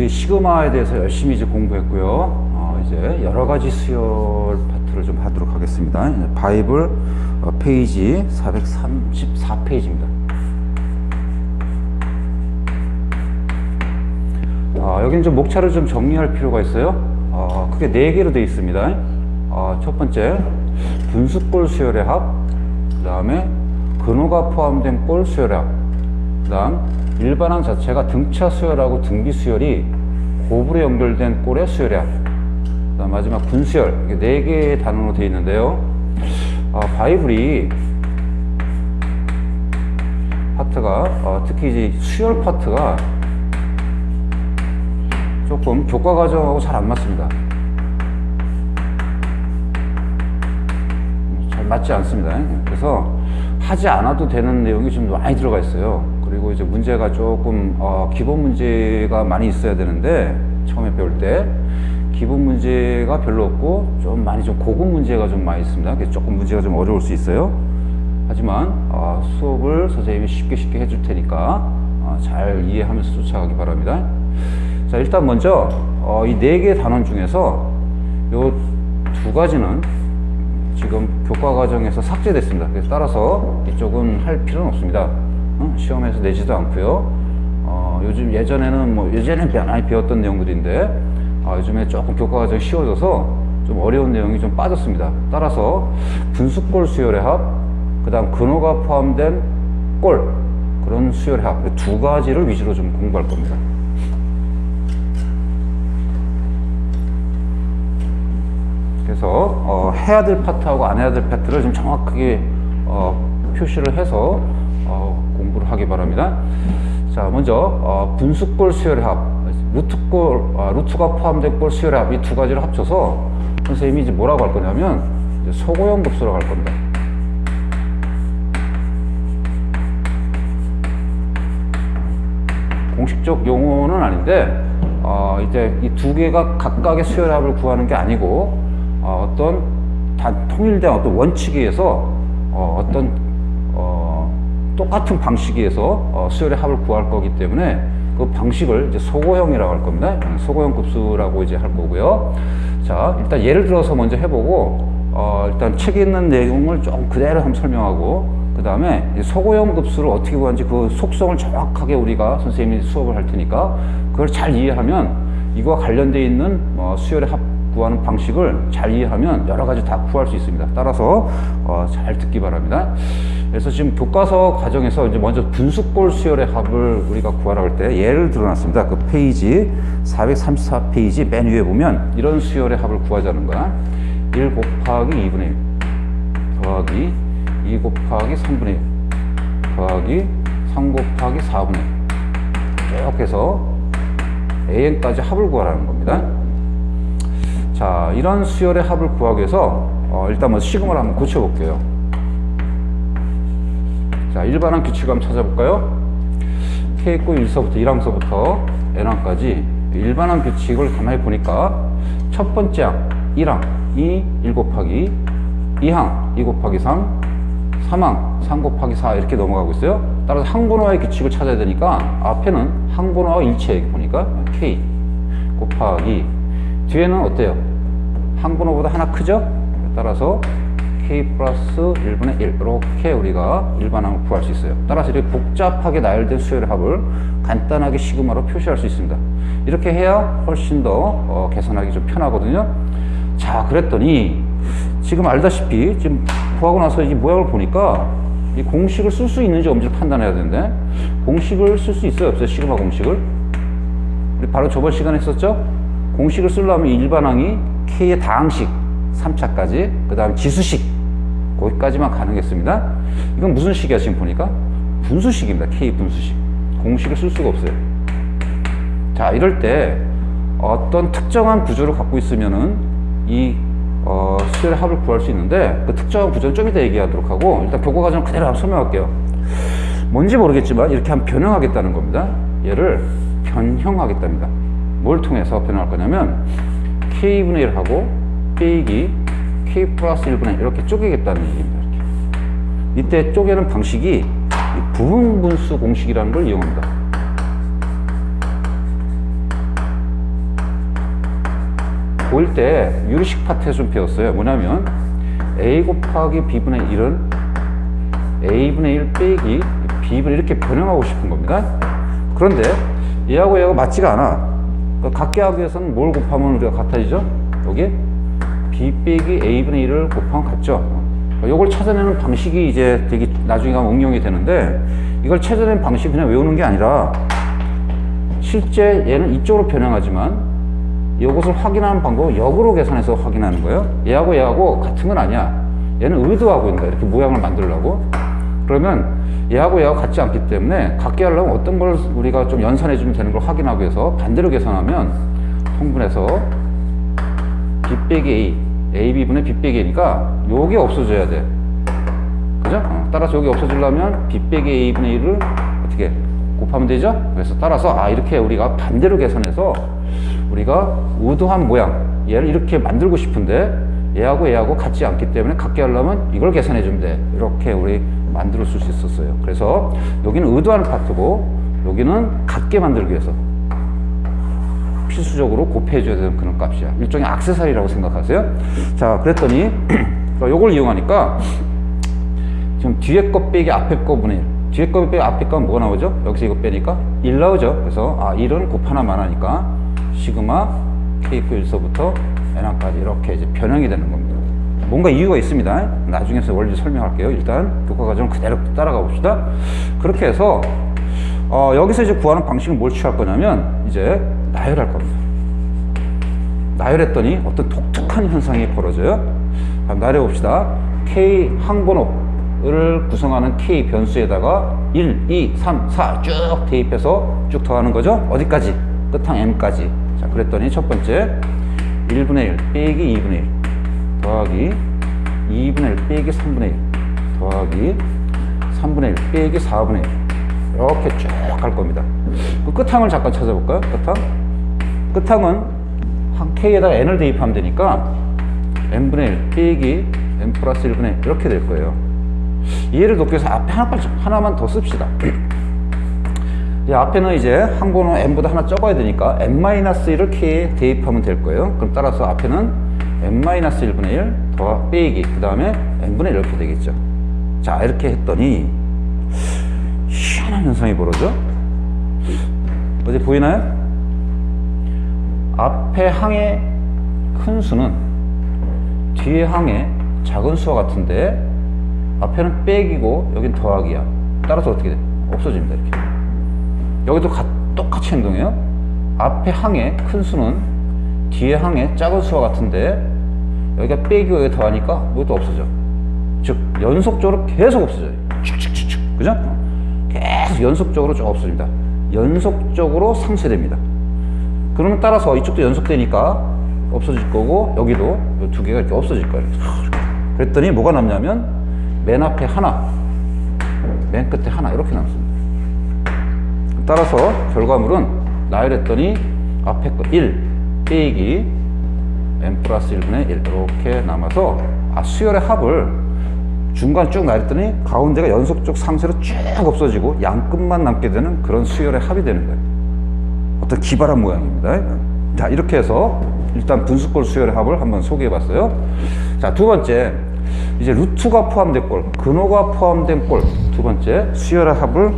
시그마에 대해서 열심히 이제 공부했고요. 이제 여러 가지 수열 파트를 좀 하도록 하겠습니다. 바이블 페이지 434페이지입니다. 여기는 좀 목차를 좀 정리할 필요가 있어요. 크게 4개로 되어 있습니다. 첫 번째, 분수골 수열의 합, 그 다음에 근호가 포함된 골 수열의 합, 그 다음 일반항 자체가 등차 수열하고 등비 수열이 고불에 연결된 골의 수열의 합, 그 다음 마지막 분수열, 이게 4개의 단어로 되어 있는데요. 바이블이 파트가 특히 이제 수열 파트가 조금 교과 과정하고 잘 안 맞습니다. 잘 맞지 않습니다. 그래서 하지 않아도 되는 내용이 좀 많이 들어가 있어요. 그리고 이제 문제가 조금 기본 문제가 많이 있어야 되는데 처음에 배울 때 기본 문제가 별로 없고 좀 많이 좀 고급 문제가 좀 많이 있습니다. 그래서 조금 문제가 좀 어려울 수 있어요. 하지만 수업을 선생님이 쉽게 해줄 테니까 잘 이해하면서 쫓아가기 바랍니다. 자, 일단 먼저 이 4개의 단원 중에서 요 2가지는 지금 교과 과정에서 삭제됐습니다. 그래서 따라서 이쪽은 할 필요는 없습니다. 시험에서 내지도 않고요. 요즘 예전에는 많이 배웠던 내용들인데 요즘에 조금 교과 과정이 쉬워져서 좀 어려운 내용이 좀 빠졌습니다. 따라서 분수골 수열의 합, 그 다음 근호가 포함된 골, 그런 수열의 합, 2가지를 위주로 좀 공부할 겁니다. 그래서 해야 될 파트하고 안 해야 될 파트를 좀 정확하게 표시를 해서 공부를 하기 바랍니다. 자, 먼저 분수골 수열의 합, 루트가 포함된 골 수열의 합, 이 2가지를 합쳐서 선생님이 이제 뭐라고 할 거냐면 이제 소고형 급수라고 할 겁니다. 공식적 용어는 아닌데 이제 이 2개가 각각의 수열의 합을 구하는 게 아니고 어떤 통일된 어떤 원칙에 의해서 똑같은 방식에 의해서 수열의 합을 구할 거기 때문에 그 방식을 이제 소고형이라고 할 겁니다. 소고형 급수라고 이제 할 거고요. 자, 일단 예를 들어서 먼저 해보고 일단 책에 있는 내용을 좀 그대로 한번 설명하고 그 다음에 소고형 급수를 어떻게 구하는지 그 속성을 정확하게 우리가 선생님이 수업을 할 테니까 그걸 잘 이해하면 이거와 관련되어 있는 수열의 합 구하는 방식을 잘 이해하면 여러 가지 다 구할 수 있습니다. 따라서 잘 듣기 바랍니다. 그래서 지금 교과서 과정에서 이제 먼저 분수골 수열의 합을 우리가 구하라고 할 때 예를 들어놨습니다. 그 페이지 434페이지 맨 위에 보면 이런 수열의 합을 구하자는 거야. 1 곱하기 2분의 1 더하기 2 곱하기 3분의 1 더하기 3 곱하기 4분의 1 이렇게 해서 an까지 합을 구하라는 겁니다. 자, 이런 수열의 합을 구하기 위해서 일단 먼저 시그마를 한번 고쳐볼게요. 자, 일반항 규칙을 한번 찾아볼까요? K있고 1서부터 1항서부터 N항까지 일반항 규칙을 가만히 보니까 첫 번째 항 1항이 1 곱하기 2항 2 곱하기 3 3항 3 곱하기 4 이렇게 넘어가고 있어요. 따라서 항번호와의 규칙을 찾아야 되니까 앞에는 항번호와 일치해 보니까 K 곱하기 뒤에는 어때요? 항번호보다 하나 크죠? 따라서 K 플러스 1분의 1 이렇게 우리가 일반항을 구할 수 있어요. 따라서 이렇게 복잡하게 나열된 수열의 합을 간단하게 시그마로 표시할 수 있습니다. 이렇게 해야 훨씬 더 계산하기 좀 편하거든요. 자, 그랬더니 지금 알다시피 지금 구하고 나서 이 모양을 보니까 이 공식을 쓸 수 있는지 없는지 판단해야 되는데 공식을 쓸 수 있어요 없어요? 시그마 공식을 우리 바로 저번 시간에 했었죠? 공식을 쓰려면 일반항이 K의 다항식 3차까지 그 다음 지수식 거기까지만 가능했습니다. 이건 무슨 식이야 지금 보니까? 분수식입니다. K 분수식. 공식을 쓸 수가 없어요. 자, 이럴 때 어떤 특정한 구조를 갖고 있으면은 이 수열의 합을 구할 수 있는데 그 특정한 구조는 좀 이따 얘기하도록 하고 일단 교과 과정 그대로 한번 설명할게요. 뭔지 모르겠지만 이렇게 한번 변형하겠다는 겁니다. 얘를 변형하겠답니다. 뭘 통해서 변형할 거냐면 K분의 1하고 빼기 K 플러스 1분의 1 이렇게 쪼개겠다는 얘기입니다. 이렇게. 이때 쪼개는 방식이 부분분수 공식이라는 걸 이용합니다. 고1 때 유리식 파트에서 좀 배웠어요. 뭐냐면 a 곱하기 b분의 1은 a분의 1 빼기 b분의 이렇게 변형하고 싶은 겁니다. 그런데 얘하고 얘하고 맞지가 않아. 그러니까 같게 하기 위해서는 뭘 곱하면 우리가 같아지죠? 여기 b 빼기 a분의 1을 곱하면 같죠? 이걸 찾아내는 방식이 이제 되게 나중에 가면 응용이 되는데, 이걸 찾아내는 방식이 그냥 외우는 게 아니라 실제 얘는 이쪽으로 변형하지만 이것을 확인하는 방법은 역으로 계산해서 확인하는 거예요. 얘하고 같은 건 아니야. 얘는 의도하고 있는 거야. 이렇게 모양을 만들려고. 그러면 얘하고 같지 않기 때문에 같게 하려면 어떤 걸 우리가 좀 연산해 주면 되는 걸 확인하기 위해서 반대로 계산하면 통분해서 b 빼기 a, ab분의 b 빼기 a니까 요게 없어져야 돼. 그죠? 따라서 여기 없어지려면 b 빼기 a분의 1을 어떻게 곱하면 되죠? 그래서 따라서 이렇게 우리가 반대로 계산해서 우리가 의도한 모양, 얘를 이렇게 만들고 싶은데 얘하고 같지 않기 때문에 같게 하려면 이걸 계산해 주면 돼. 이렇게 우리 만들어 줄 수 있었어요. 그래서 여기는 의도하는 파트고 여기는 같게 만들기 위해서 필수적으로 곱해 줘야 되는 그런 값이야. 일종의 액세서리라고 생각하세요. 자, 그랬더니 요걸 이용하니까 지금 뒤에 거 빼기 앞에 거 분의 1, 뒤에 거 빼기 앞에 거 뭐가 나오죠? 여기서 이거 빼니까 1 나오죠. 그래서 1은 곱 하나만 하니까 시그마 k 있고 1서부터 n까지 이렇게 이제 변형이 되는 겁니다. 뭔가 이유가 있습니다. 나중에 원리 설명할게요. 일단 교과 과정을 그대로 따라가 봅시다. 그렇게 해서 여기서 이제 구하는 방식은 뭘 취할 거냐면 이제 나열할 겁니다. 나열했더니 어떤 독특한 현상이 벌어져요. 그럼 나열해 봅시다. k 항번호를 구성하는 k 변수에다가 1, 2, 3, 4 쭉 대입해서 쭉 더하는 거죠. 어디까지? 끝항 m까지. 자, 그랬더니 첫 번째 1분의 1 빼기 2분의 1 더하기 2분의 1 빼기 3분의 1 더하기 3분의 1 빼기 4분의 1 이렇게 쭉 갈 겁니다. 그 끝항을 잠깐 찾아볼까요? 끝항은 한 k에다가 n을 대입하면 되니까 n분의 1 빼기 n 플러스 1분의 1 이렇게 될 거예요. 이해를 돕기 위해서 앞에 하나만 더 씁시다. 이 앞에는 이제 항번호 n보다 하나 적어야 되니까 n-1을 k에 대입하면 될 거예요. 그럼 따라서 앞에는 n-1분의 1 더 빼기 그 다음에 n분의 1 이렇게 되겠죠. 자, 이렇게 했더니 희한한 현상이 벌어져. 어디 보이나요? 앞에 항의 큰 수는 뒤에 항의 작은 수와 같은데 앞에는 빼기고 여긴 더하기야. 따라서 어떻게 돼? 없어집니다. 이렇게. 여기도 똑같이 행동해요. 앞에 항의 큰 수는 뒤에 항의 작은 수와 같은데 여기가 빼기고 여기 더하니까 이것도 없어져. 즉 연속적으로 계속 없어져요. 축축축축. 그죠? 계속 연속적으로 쭉 없어집니다. 연속적으로 상쇄됩니다. 그러면 따라서 이쪽도 연속되니까 없어질 거고 여기도 이 두 개가 이렇게 없어질 거예요. 그랬더니 뭐가 남냐면 맨 앞에 하나, 맨 끝에 하나 이렇게 남습니다. 따라서 결과물은 나열했더니 앞에 거 1 빼기 n 플러스 1분의 1 이렇게 남아서 수열의 합을 중간 쭉 나열했더니 가운데가 연속적 상쇄로 쭉 없어지고 양끝만 남게 되는 그런 수열의 합이 되는 거예요. 어떤 기발한 모양입니다. 자, 이렇게 해서 일단 분수꼴 수열의 합을 한번 소개해 봤어요. 자, 두 번째 이제 루트가 포함된 꼴, 근호가 포함된 꼴 두 번째 수열의 합을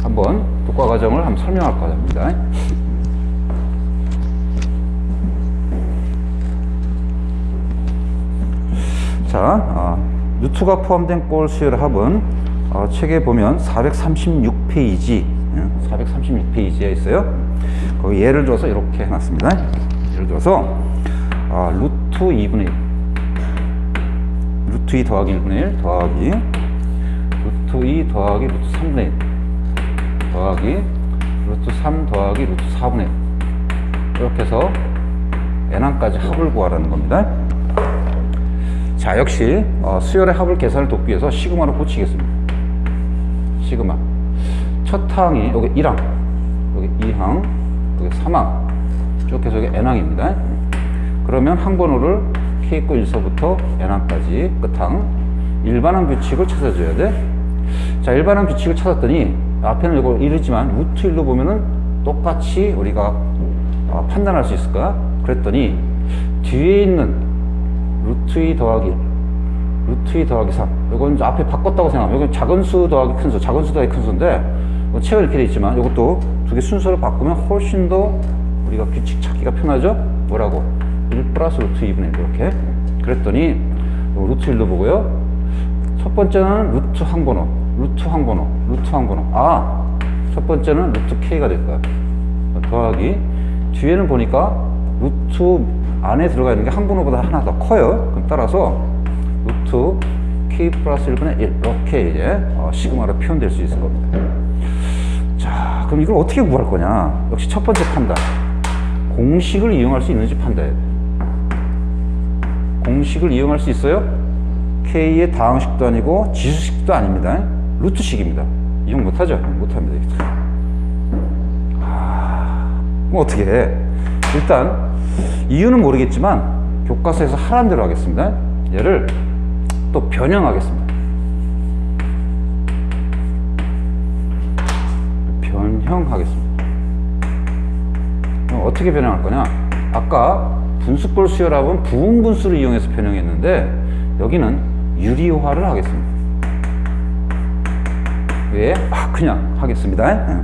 한번 독과 과정을 한번 설명할 겁니다. 자, 루트가 포함된 꼴 수열의 합은 책에 보면 436페이지 436페이지에 있어요. 거기 예를 들어서 이렇게 해놨습니다. 예를 들어서 루트 2분의 1 루트 2 더하기 1분의 1 더하기 루트 2 더하기 루트 3분의 1 더하기 루트 3 더하기 루트 4분의 1 이렇게 해서 n항까지 합을 구하라는 겁니다. 자, 역시 수열의 합을 계산을 돕기 위해서 시그마로 고치겠습니다. 시그마 첫 항이 여기 1항, 여기 2항, 여기 3항 쭉 해서 여기 n항입니다. 그러면 항번호를 k 있고 1서부터 n항까지 끝항 일반항 규칙을 찾아줘야 돼. 자, 일반항 규칙을 찾았더니 앞에는 이거 1이지만 루트 1로 보면은 똑같이 우리가 판단할 수 있을까? 그랬더니 뒤에 있는 루트 2 더하기 루트 2 더하기 3, 이건 앞에 바꿨다고 생각하면 이건 작은 수 더하기 큰 수, 작은 수 더하기 큰 수인데 책은 이렇게 돼 있지만 이것도 두 개 순서를 바꾸면 훨씬 더 우리가 규칙 찾기가 편하죠. 뭐라고? 1 플러스 루트 2분의 1 이렇게. 그랬더니 루트 1로 보고요. 첫 번째는 루트 항번호, 루트 항번호, 루트 항번호. 아, 첫 번째는 루트 K가 될 거야. 더하기 뒤에는 보니까 루트 안에 들어가 있는 게 항번호보다 하나 더 커요. 그럼 따라서 루트 K 플러스 1분의 1 이렇게 이제 시그마로 표현될 수 있을 겁니다. 자, 그럼 이걸 어떻게 구할 거냐? 역시 첫 번째 판단. 공식을 이용할 수 있는지 판단해야 돼. 공식을 이용할 수 있어요? K의 다항식도 아니고 지수식도 아닙니다. 루트식입니다. 이용 못하죠? 못합니다. 그럼 어떻게 해? 일단 이유는 모르겠지만 교과서에서 하라는 대로 하겠습니다. 얘를 또 변형하겠습니다. 변형하겠습니다. 그럼 어떻게 변형할 거냐? 아까 분수꼴 수열합은 부분분수를 이용해서 변형했는데 여기는 유리화를 하겠습니다. 왜? 그냥 하겠습니다.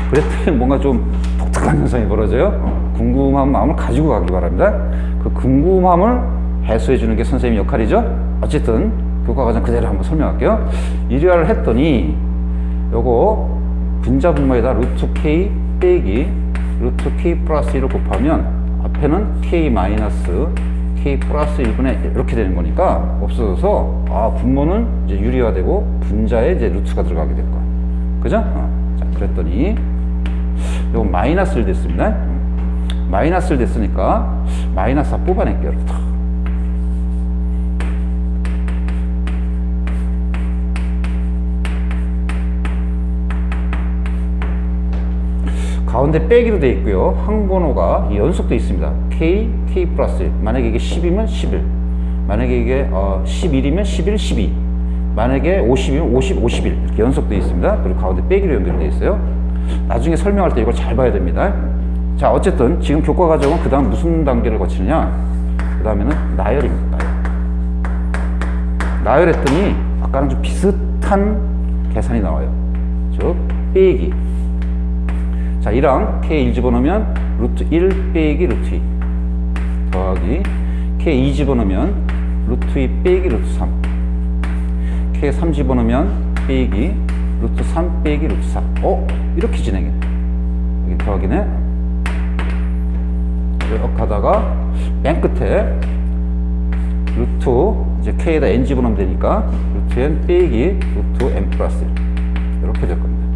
그랬더니 뭔가 좀 독특한 현상이 벌어져요. 궁금한 마음을 가지고 가기 바랍니다. 그 궁금함을 해소해 주는 게 선생님 역할이죠. 어쨌든 교과 과정 그대로 한번 설명할게요. 유리화를 했더니 요거 분자 분모에다 루트 K 빼기 루트 K 플러스 1을 곱하면 앞에는 K 마이너스 K 플러스 1분의 1 이렇게 되는 거니까 없어져서 분모는 이제 유리화되고 분자에 이제 루트가 들어가게 될 거야. 그죠? 자, 그랬더니 요거 마이너스를 됐습니다. 마이너스를 됐으니까 마이너스 4 뽑아낼게요. 이렇게. 가운데 빼기로 되어 있고요. 항번호가 연속되어 있습니다. K, K 플러스 1. 만약에 이게 10이면 11. 만약에 이게 11이면 11, 12. 만약에 50이면 50, 51. 이렇게 연속되어 있습니다. 그리고 가운데 빼기로 연결되어 있어요. 나중에 설명할 때 이걸 잘 봐야 됩니다. 자, 어쨌든 지금 교과 과정은 그 다음 무슨 단계를 거치느냐? 그 다음에는 나열입니다. 나열했더니 아까랑 좀 비슷한 계산이 나와요. 즉 빼기. 자, 1항 K1 집어넣으면 루트 1 빼기 루트 2 더하기 K2 집어넣으면 루트 2 빼기 루트 3 K3 집어넣으면 빼기 루트 3 빼기 루트 4. 이렇게 진행해. 여기 더하기네. 이렇게 하다가 맨 끝에 루트 이제 K에다 N 집어넣으면 되니까 루트 N 빼기 루트 N 플러스 1 이렇게 될 겁니다.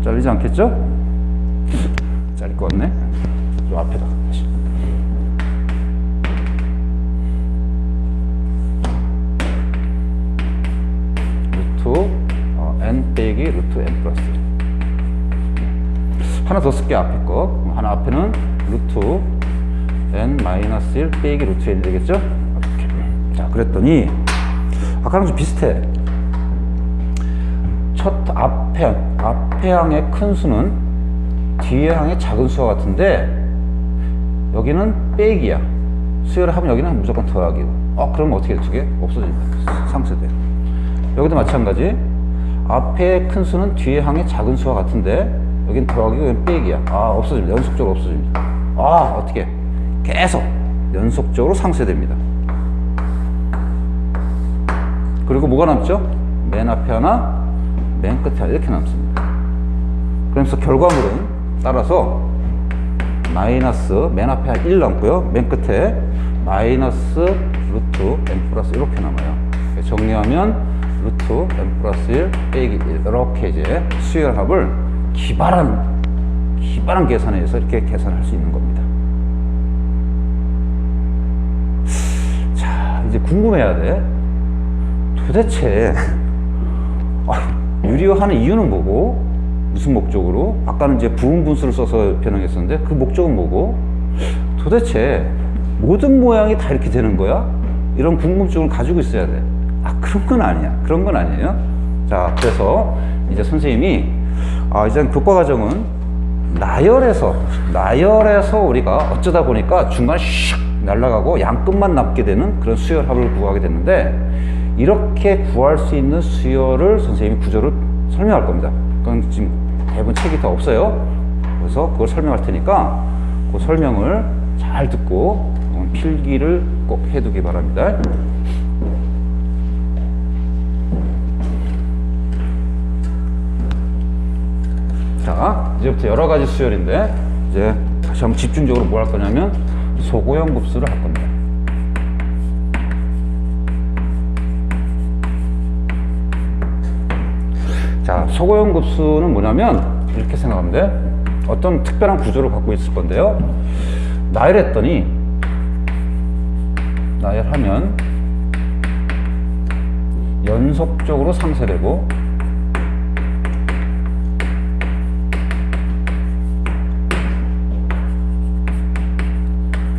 잘리지 않겠죠? 잘릴 것 같네. 좀 앞에다 다시. 루트 N 빼기 루트 N 플러스 1. 하나 더 쓸게. 앞에 거. 하나 앞에는 루트 N 마이너스 1 빼기 루트 N이 되겠죠? 이렇게. 자, 그랬더니 아까랑 좀 비슷해. 첫 앞에 항의 큰 수는 뒤에 항의 작은 수와 같은데 여기는 빼기야. 수열을 하면 여기는 무조건 더하기고. 그럼 어떻게 돼? 두 개? 없어진다. 상쇄돼. 여기도 마찬가지. 앞에 큰 수는 뒤에 항의 작은 수와 같은데 여기는 더하기고 여기는 빼기야. 없어집니다. 연속적으로 없어집니다. 어떻게? 계속 연속적으로 상쇄됩니다. 그리고 뭐가 남죠? 맨 앞에 하나, 맨 끝에 하나 이렇게 남습니다. 그러면서 결과물은 따라서 마이너스 맨 앞에 1 남고요. 맨 끝에 마이너스 루트 n 플러스 이렇게 남아요. 정리하면 루트 n 플러스 1 빼기 1 이렇게 이제 수열합을 기발한 계산에 의해서 이렇게 계산할 수 있는 겁니다. 자, 이제 궁금해야 돼. 도대체 유리화하는 이유는 뭐고? 무슨 목적으로? 아까는 이제 부분분수를 써서 변형했었는데 그 목적은 뭐고? 도대체 모든 모양이 다 이렇게 되는 거야? 이런 궁금증을 가지고 있어야 돼. 그런 건 아니야. 그런 건 아니에요. 자, 그래서 이제 선생님이 이제 교과 과정은 나열해서 우리가 어쩌다 보니까 중간에 슉 날아가고 양끝만 남게 되는 그런 수열합을 구하게 됐는데, 이렇게 구할 수 있는 수열을 선생님이 구조를 설명할 겁니다. 그건 지금 대부분 책이 다 없어요. 그래서 그걸 설명할 테니까 그 설명을 잘 듣고 필기를 꼭 해두기 바랍니다. 자, 이제부터 여러 가지 수열인데, 이제 다시 한번 집중적으로 뭘 할 거냐면 소고형 급수를 할 겁니다. 자, 소고형 급수는 뭐냐면 이렇게 생각하면 돼. 어떤 특별한 구조를 갖고 있을 건데요. 나열하면 연속적으로 상쇄되고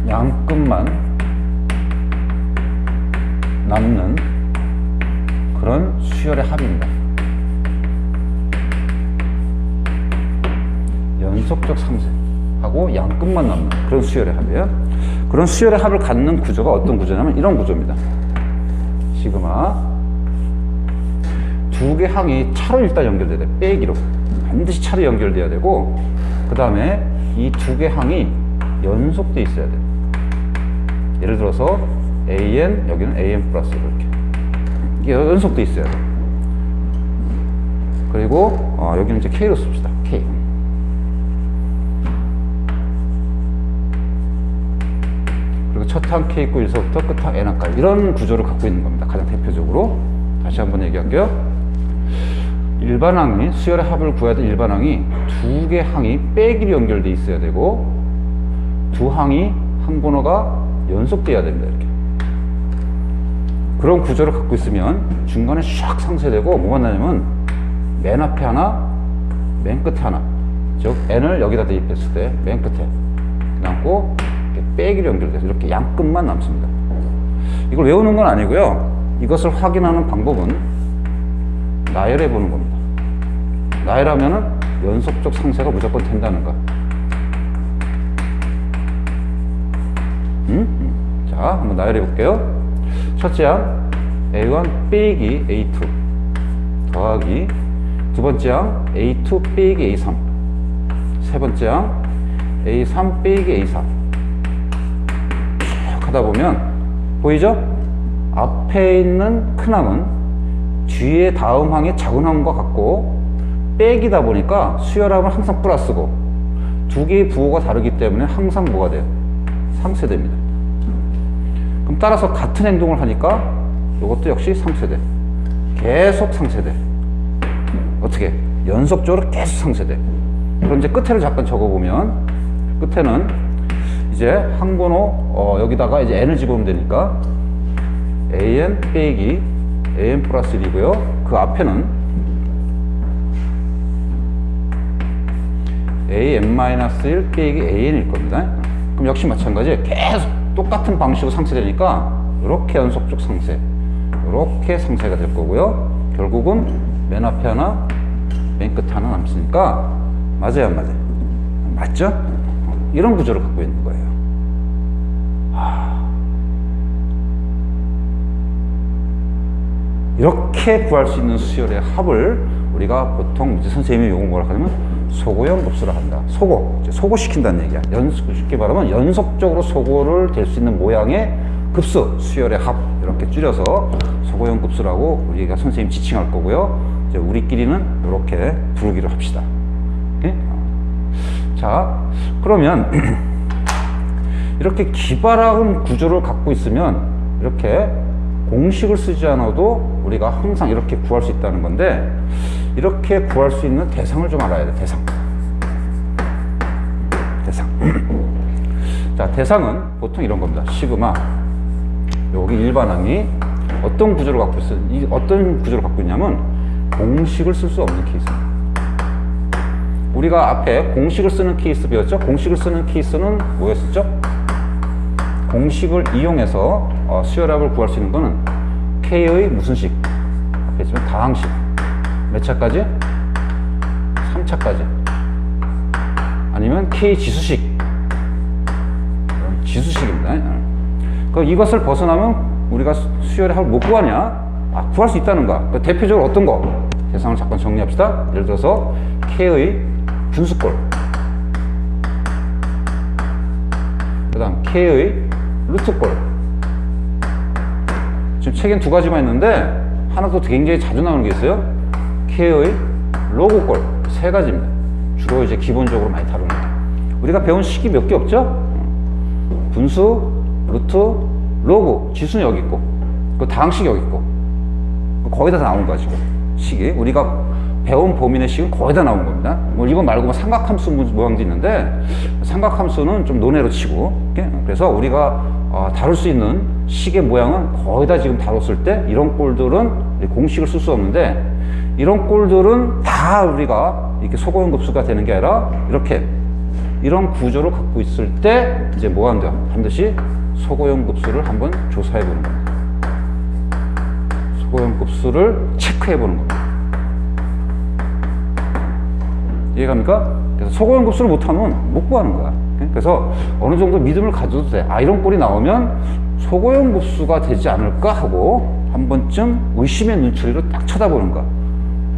양끝만 남는 그런 수열의 합입니다. 연속적 상쇄하고 양끝만 남는 그런 수열의 합이에요. 그런 수열의 합을 갖는 구조가 어떤 구조냐면 이런 구조입니다. 시그마 두 개 항이 차로 일단 연결돼야 돼. 빼기로 반드시 차로 연결돼야 되고, 그 다음에 이 두 개 항이 연속돼 있어야 돼. 예를 들어서 AN, 여기는 AN 플러스 이렇게 이게 연속돼 있어야 돼. 그리고 여기는 이제 K로 씁시다. K. 그리고 첫 항 K 있고 1서부터 끝 항 N항까지 이런 구조를 갖고 있는 겁니다. 가장 대표적으로. 다시 한번 얘기할게요. 일반항이 수열의 합을 구해야 될 일반항이 두 개 항이 빼기로 연결돼 있어야 되고, 두 항이 한 번호가 연속돼야 됩니다. 이렇게 그런 구조를 갖고 있으면 중간에 샥 상쇄되고 뭐가 나냐면 맨 앞에 하나, 맨 끝에 하나, 즉 N을 여기다 대입했을 때 맨 끝에 남고 빼기로 연결돼서 이렇게 양끝만 남습니다. 이걸 외우는 건 아니고요. 이것을 확인하는 방법은 나열해 보는 겁니다. 나열하면은 연속적 상쇄가 무조건 된다는 거. 자, 한번 나열해 볼게요. 첫째 항 A1 빼기 A2 더하기 두 번째 항 A2 빼기 A3, 세 번째 항 A3 빼기 A4. 쭉 하다 보면 보이죠? 앞에 있는 큰 항은 뒤에 다음 항의 작은 항과 같고, 빼기다 보니까 수열합은 항상 플러스고, 두 개의 부호가 다르기 때문에 항상 뭐가 돼요? 상쇄됩니다. 그럼 따라서 같은 행동을 하니까 이것도 역시 상쇄돼. 계속 상쇄돼. 어떻게? 연속적으로 계속 상쇄돼. 그럼 이제 끝에를 잠깐 적어보면, 끝에는 이제 항번호 여기다가 이제 n을 집어오면 되니까 an 빼기 an 플러스 1이고요. 그 앞에는 an-1 빼기 an일 겁니다. 그럼 역시 마찬가지 계속 똑같은 방식으로 상쇄되니까 이렇게 연속적 상쇄, 이렇게 상쇄가 될 거고요. 결국은 맨 앞에 하나, 맨 끝에 하나 남습니까? 맞아요, 안 맞아요? 맞죠? 이런 구조를 갖고 있는 거예요. 이렇게 구할 수 있는 수열의 합을 우리가 보통 이제 선생님이 요거 뭐라 하냐면 소고형 급수를 한다. 소고시킨다는 얘기야. 쉽게 말하면 연속적으로 소고를 될 수 있는 모양의 급수, 수열의 합, 이렇게 줄여서 소고형 급수라고 우리가 선생님 지칭할 거고요. 이제 우리끼리는 이렇게 부르기로 합시다. 네? 자, 그러면 이렇게 기발한 구조를 갖고 있으면 이렇게 공식을 쓰지 않아도 우리가 항상 이렇게 구할 수 있다는 건데, 이렇게 구할 수 있는 대상을 좀 알아야 돼. 대상. 자, 대상은 보통 이런 겁니다. 시그마 여기 일반항이 어떤 구조를 갖고 있어요? 어떤 구조를 갖고 있냐면 공식을 쓸 수 없는 케이스입니다. 우리가 앞에 공식을 쓰는 케이스 배웠죠? 공식을 쓰는 케이스는 뭐였었죠? 공식을 이용해서 수열합을 구할 수 있는 거는 K의 무슨 식? 앞에 있으면 다항식. 몇 차까지? 3차까지. 아니면 K 지수식. 지수식입니다. 그럼 이것을 벗어나면 우리가 수열의 합을 못 구하냐? 아, 구할 수 있다는가? 대표적으로 어떤 거? 대상을 잠깐 정리합시다. 예를 들어서 K의 분수꼴, 그 다음 K의 루트꼴. 지금 책엔 두 가지만 있는데 하나 또 굉장히 자주 나오는 게 있어요. K의 로그꼴. 세 가지입니다. 주로 이제 기본적으로 많이 다루는 거. 우리가 배운 식이 몇 개 없죠? 분수, 루트, 로그, 지수는 여기 있고, 그 다항식 여기 있고, 거의 다 나온 거야 지금 식이. 우리가 배운 범위의 식은 거의 다 나온 겁니다. 뭐 이거 말고 뭐 삼각함수 모양도 있는데 삼각함수는 좀 논외로 치고, 그래서 우리가 다룰 수 있는 식의 모양은 거의 다 지금 다뤘을 때 이런 꼴들은 공식을 쓸 수 없는데 이런 꼴들은 다 우리가 이렇게 소고용급수가 되는 게 아니라 이렇게 이런 구조를 갖고 있을 때 이제 뭐 한대요? 반드시 소고용급수를 한번 조사해 보는 겁니다. 소고용급수를 체크해 보는 겁니다. 이해갑니까? 그래서 소고용급수를 못하면 못 구하는 거야. 그래서 어느 정도 믿음을 가져도 돼. 아, 이런 꼴이 나오면 소고용급수가 되지 않을까 하고 한 번쯤 의심의 눈초리로 딱 쳐다보는 거야.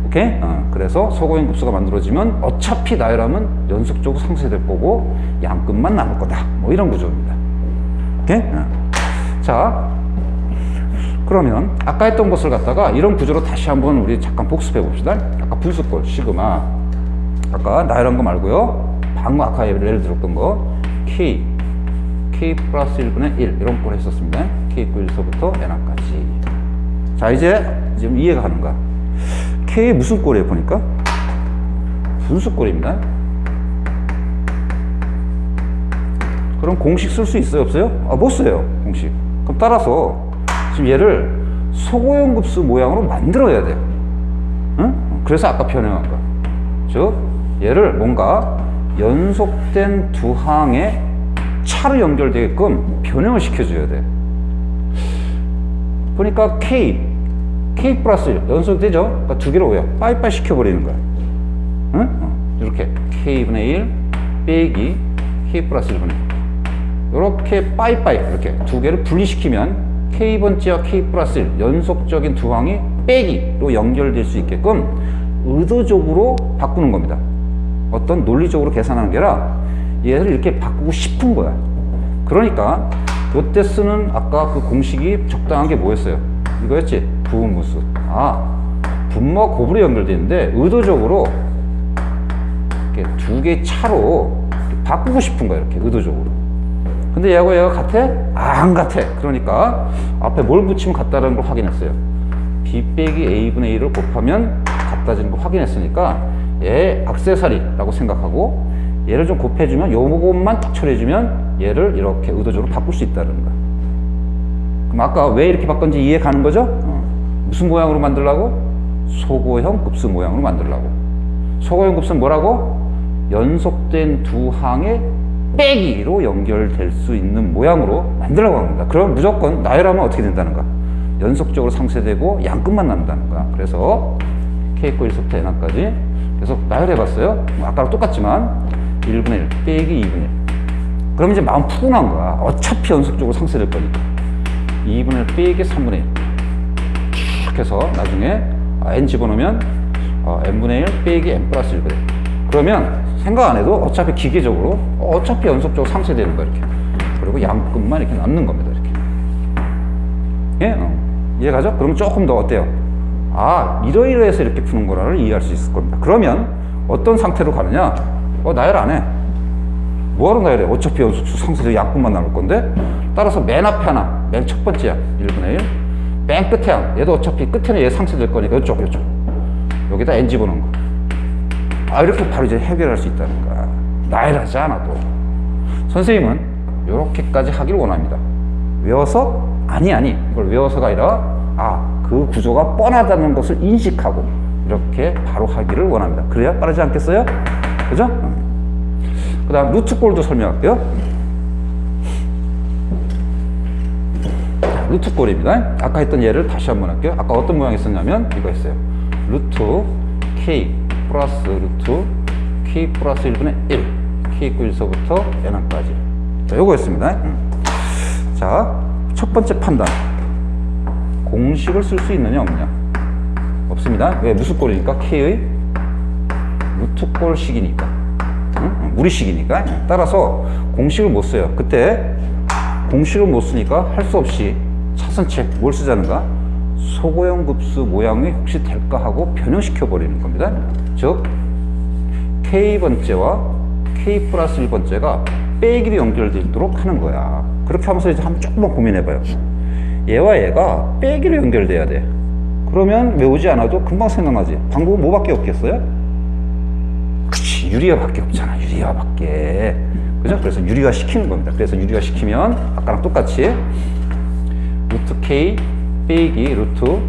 오케이? 그래서 소고용급수가 만들어지면 어차피 나열하면 연속적으로 상쇄될 거고 양끝만 남을 거다. 뭐 이런 구조입니다. 오케이? 자, 그러면 아까 했던 것을 갖다가 이런 구조로 다시 한번 우리 잠깐 복습해 봅시다. 아까 분수꼴 시그마, 아까 나열한 거 말고요. 방금 아까 예를 들었던 거 K 플러스 1분의 1 이런 꼴 했었습니다. K 있고 1서부터 n까지. 자, 이제 지금 이해가 가는가? K 무슨 꼴이에요 보니까? 분수꼴입니다. 그럼 공식 쓸 수 있어요 없어요? 아, 못 써요 공식. 그럼 따라서 지금 얘를 소고용급수 모양으로 만들어야 돼요. 응? 그래서 아까 변형한 거야. 즉 얘를 뭔가 연속된 두 항의 차로 연결되게끔 변형을 시켜줘야 돼. 보니까 K 플러스 1 연속되죠? 그러니까 두 개로 왜요? 빠이빠이 시켜버리는 거야. 응? 이렇게 K분의 1 빼기 K 플러스 1분의 1 이렇게 빠이빠이 이렇게 두 개를 분리시키면 K번째와 K 플러스 1 연속적인 두 항이 빼기로 연결될 수 있게끔 의도적으로 바꾸는 겁니다. 어떤 논리적으로 계산하는 게 아니라 얘를 이렇게 바꾸고 싶은 거야. 그러니까 이때 쓰는 아까 그 공식이 적당한 게 뭐였어요? 이거였지? 부분분수. 아, 분모와 곱으로 연결되어 있는데 의도적으로 이렇게 두 개의 차로 바꾸고 싶은 거야. 이렇게 의도적으로. 근데 얘가 같아? 아, 안 같아. 그러니까 앞에 뭘 붙이면 같다는 걸 확인했어요. B 빼기 A분의 1을 곱하면 같다지는 걸 확인했으니까 얘 액세서리라고 생각하고 얘를 좀 곱해주면 요것만 딱 처리해주면 얘를 이렇게 의도적으로 바꿀 수 있다는 거야. 그럼 아까 왜 이렇게 바꾼지 이해 가는 거죠? 무슨 모양으로 만들라고? 소고형 급수 모양으로 만들라고. 소고형 급수는 뭐라고? 연속된 두 항의 빼기로 연결될 수 있는 모양으로 만들라고 합니다. 그럼 무조건 나열하면 어떻게 된다는 거야? 연속적으로 상쇄되고 양끝만 남는다는 거야. 그래서 K 있고 1서부터 n까지 그래서 나열해봤어요. 아까랑 똑같지만 1분의 1 빼기 2분의 1. 그럼 이제 마음 푸근한 거야. 어차피 연속적으로 상쇄될 거니까. 2분의 1 빼기 3분의 1. 쭉 해서 나중에 n 집어넣으면 n분의 1 빼기 n 플러스 1분의 1. 그러면 생각 안 해도 어차피 기계적으로 어차피 연속적으로 상쇄되는 거야. 이렇게. 그리고 양끝만 이렇게 남는 겁니다. 이렇게. 예? 이해가죠? 그러면 조금 더 어때요? 아, 이러이러해서 이렇게 푸는 거라를 이해할 수 있을 겁니다. 그러면 어떤 상태로 가느냐? 나열 안 해. 뭐하러 나열해? 어차피 연속수 상쇄되고 양끝만 남을 건데. 따라서 맨 앞에 하나, 맨 첫 번째야 1분의 1. 맨 끝에 하나, 얘도 어차피 끝에는 얘 상쇄될 거니까 이쪽 여기다 n 집어넣은 거. 아, 이렇게 바로 이제 해결할 수 있다는 거야. 나열하지 않아도. 선생님은 이렇게까지 하길 원합니다. 외워서? 아니 이걸 외워서가 아니라 그 구조가 뻔하다는 것을 인식하고 이렇게 바로 하기를 원합니다. 그래야 빠르지 않겠어요? 그죠? 그 다음 루트꼴도 설명할게요. 루트꼴입니다. 아까 했던 예를 다시 한번 할게요. 아까 어떤 모양이 있었냐면 이거 했어요. 루트 K 플러스 루트 K 플러스 1분의 1 K K 있고 1서부터 N항까지. 자, 요거였습니다. 자, 첫 번째 판단. 공식을 쓸 수 있느냐 없느냐? 없습니다. 왜? 무슨 꼴이니까? K의 루트꼴식이니까. 무리식이니까. 따라서 공식을 못 써요. 그때 공식을 못 쓰니까 할 수 없이 차선책 뭘 쓰자는가? 소고형급수 모양이 혹시 될까 하고 변형시켜 버리는 겁니다. 즉 K번째와 K 플러스 1번째가 빼기로 연결되도록 하는 거야. 그렇게 하면서 이제 한번 조금만 고민해봐요. 얘와 얘가 빼기로 연결돼야 돼. 그러면 외우지 않아도 금방 생각나지. 방법은 뭐밖에 없겠어요? 그치, 유리화밖에 없잖아. 유리화밖에. 그죠? 그래서 유리화 시키는 겁니다. 그래서 유리화 시키면 아까랑 똑같이 루트 K 빼기 루트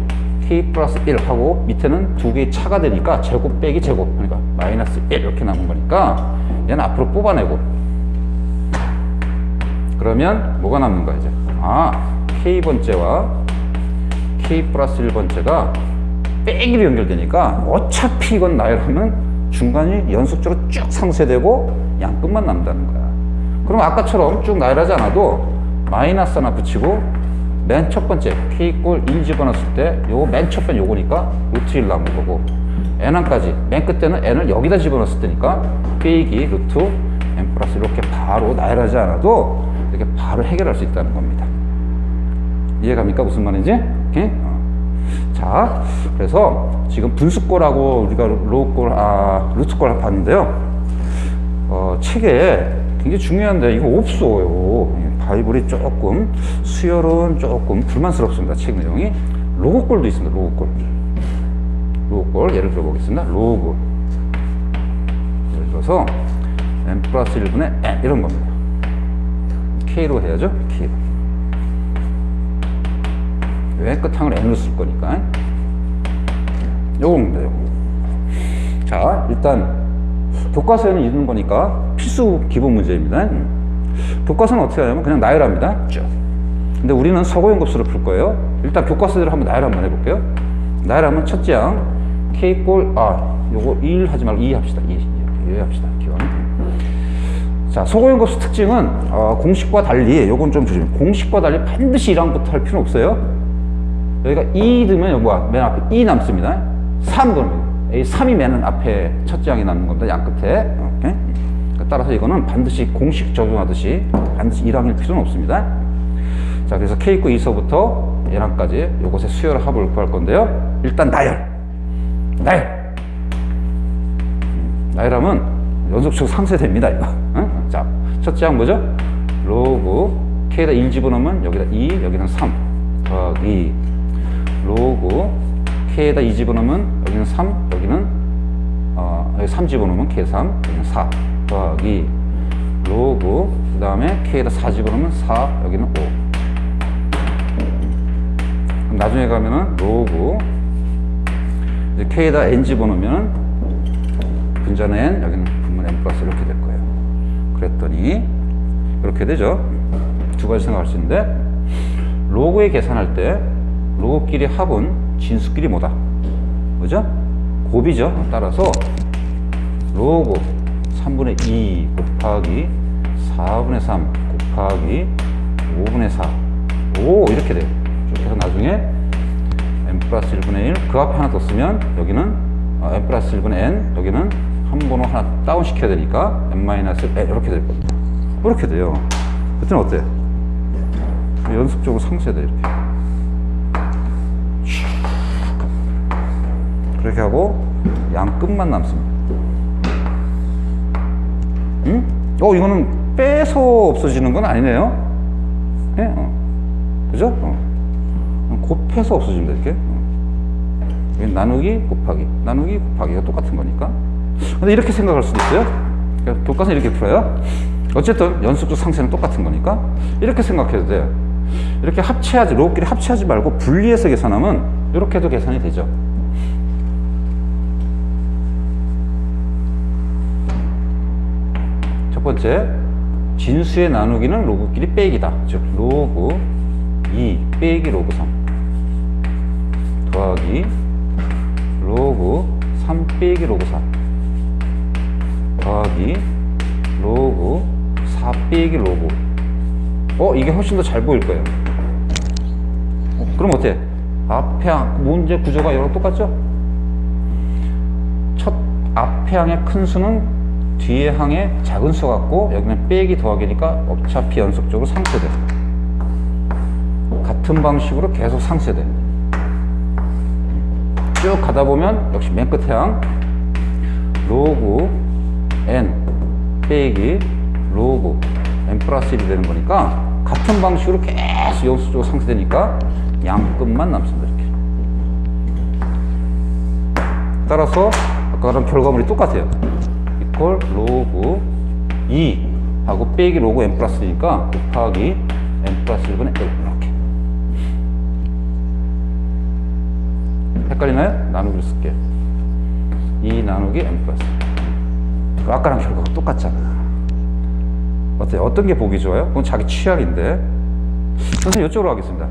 K 플러스 1 하고 밑에는 두 개의 차가 되니까 제곱 빼기 제곱, 그러니까 마이너스 1 이렇게 남은 거니까 얘는 앞으로 뽑아내고, 그러면 뭐가 남는 거야 이제? K번째와 K 플러스 1번째가 빼기로 연결되니까 어차피 이건 나열하면 중간이 연속적으로 쭉 상쇄되고 양끝만 남는다는 거야. 그럼 아까처럼 쭉 나열하지 않아도 마이너스 하나 붙이고 맨 첫 번째 K 꼴 1 집어넣었을 때 요거 맨 첫 번 요거니까 루트 1 남은 거고, N항까지 맨 끝에는 N을 여기다 집어넣었을 때니까 빼기 루트 N 플러스 이렇게 바로 나열하지 않아도 이렇게 바로 해결할 수 있다는 겁니다. 이해갑니까? 무슨 말인지? 오케이? 자, 그래서 지금 분수꼴하고 우리가 루트꼴 봤는데요. 책에 굉장히 중요한데 이거 없어요. 바이블이 조금 수열은 조금 불만스럽습니다. 책 내용이. 로그꼴도 있습니다. 로그꼴 예를 들어 보겠습니다. 로그 예를 들어서 n 플러스 1분의 n 이런 겁니다. K로 해야죠. K로. 왜 끝항을 n으로 쓸 거니까. 요겁니다. 요거. 자, 일단 교과서에는 있는 거니까 필수 기본 문제입니다. 교과서는 어떻게 하냐면 그냥 나열합니다. 쭉. 근데 우리는 서고형급수를 풀 거예요. 일단 교과서대로 한번 나열 한번 해볼게요. 나열하면 첫째 항 K꼴 요거 1 하지 말고 2 합시다. 2 합시다. 기원. 자, 소고형급수 특징은 공식과 달리 요건 좀 조심. 공식과 달리 반드시 1항부터 할 필요는 없어요. 여기가 2 넣으면 여기 뭐야? 맨 앞에 2 남습니다. 3 그러면 이 3이 맨 앞에 첫째 항이 남는 겁니다. 양 끝에. 오케이? 따라서 이거는 반드시 공식 적용하듯이 반드시 1항일 필요는 없습니다. 자, 그래서 K 있고 2서부터 얘랑까지 요것의 수열 합을 구할 건데요. 일단 나열하면 연속적으로 상쇄됩니다, 이거. 자, 첫째 항 뭐죠? 로그 K에다 1 집어넣으면 여기다 2, 여기는 3 더하기 로그 K에다 2 집어넣으면 여기는 3, 여기는 여기 3 집어넣으면 K3, 여기는 4 더하기 로그 그 다음에 K에다 4 집어넣으면 4, 여기는 5. 그럼 나중에 가면은 로그 이제 K에다 N 집어넣으면 분자는 N, 여기는 분모는 N 플러스 이렇게 될 거예요. 그랬더니 이렇게 되죠. 두 가지 생각할 수 있는데, 로그에 계산할 때 로그끼리 합은 진수끼리 뭐다? 그죠? 곱이죠. 따라서 로그 3분의 2 곱하기 4분의 3 곱하기 5분의 4 이렇게 돼요. 그래서 나중에 n 플러스 1분의 1 그 앞에 하나 더 쓰면 여기는 n 플러스 1분의 n, 여기는 한 번호 하나 다운 시켜야 되니까 n 마이너스 n 이렇게 될 겁니다. 이렇게 돼요. 그때는 어때? 연속적으로 상쇄돼 이렇게. 그렇게 하고 양 끝만 남습니다. 응? 이거는 빼서 없어지는 건 아니네요. 네? 그죠? 곱해서 없어집니다, 이렇게. 나누기 곱하기가 똑같은 거니까. 근데 이렇게 생각할 수도 있어요. 그러니까 교과서는 이렇게 풀어요. 어쨌든 연속적 상쇄는 똑같은 거니까 이렇게 생각해도 돼요. 이렇게 로그끼리 합체하지 말고 분리해서 계산하면 이렇게 해도 계산이 되죠. 첫 번째, 진수의 나누기는 로그끼리 빼기다. 즉 로그 2 빼기 로그 3 더하기 로그 3 빼기 로그 4 더하기 로그 4 빼기 로그. 이게 훨씬 더 잘 보일 거예요. 그럼 어때? 앞에 문제 구조가 이랑 똑같죠? 첫 앞에 항의 큰 수는 뒤에 항의 작은 수 같고, 여기는 빼기 더하기니까 어차피 연속적으로 상쇄돼. 같은 방식으로 계속 상쇄돼. 쭉 가다 보면 역시 맨 끝에 항 로그 n 빼기 로그 n 플러스 1이 되는 거니까 같은 방식으로 계속 연속적으로 상쇄되니까 양끝만 남습니다. 이렇게. 따라서 아까랑 결과물이 똑같아요. 이퀄 로그 2 하고 빼기 로그 n 플러스 1이니까 곱하기 n 플러스 1분의 1 이렇게. 헷갈리나요? 나누기를 쓸게요. 2 나누기 n 플러스 1. 아까랑 결과가 똑같잖아. 어때요? 어떤 게 보기 좋아요? 그건 자기 취향인데. 선생님 이쪽으로 하겠습니다.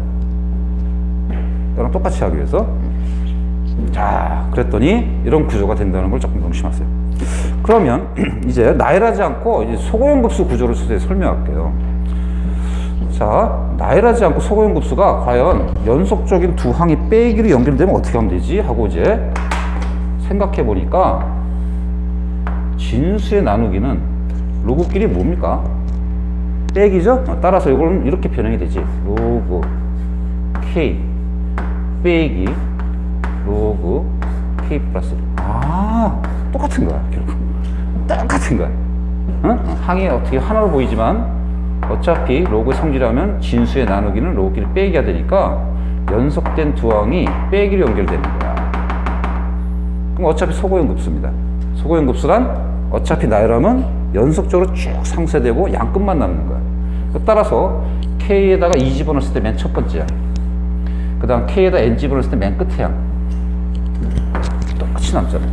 이거랑 똑같이 하기 위해서. 자, 그랬더니 이런 구조가 된다는 걸 조금 명심하세요. 그러면 이제 나열하지 않고 이제 소고용급수 구조를 설명할게요. 자, 나열하지 않고 소고용급수가 과연 연속적인 두 항이 빼기로 연결되면 어떻게 하면 되지? 하고 이제 생각해 보니까 진수의 나누기는 로그끼리 뭡니까? 빼기죠? 따라서 이거는 이렇게 변형이 되지. 로그 k 빼기 로그 k 플러스 1. 똑같은 거야, 결국. 똑같은 거야. 응? 항이 어떻게 하나로 보이지만 어차피 로그의 성질하면 진수의 나누기는 로그끼리 빼기가 되니까 연속된 두 항이 빼기로 연결되는 거야. 그럼 어차피 소고용급수입니다. 소고용급수란 어차피 나열하면 연속적으로 쭉 상쇄되고 양끝만 남는 거야. 따라서 K에다가 2 집어넣었을 때 맨 첫 번째야. 그 다음 K에다 N 집어넣었을 때 맨 끝에야. 똑같이 남잖아.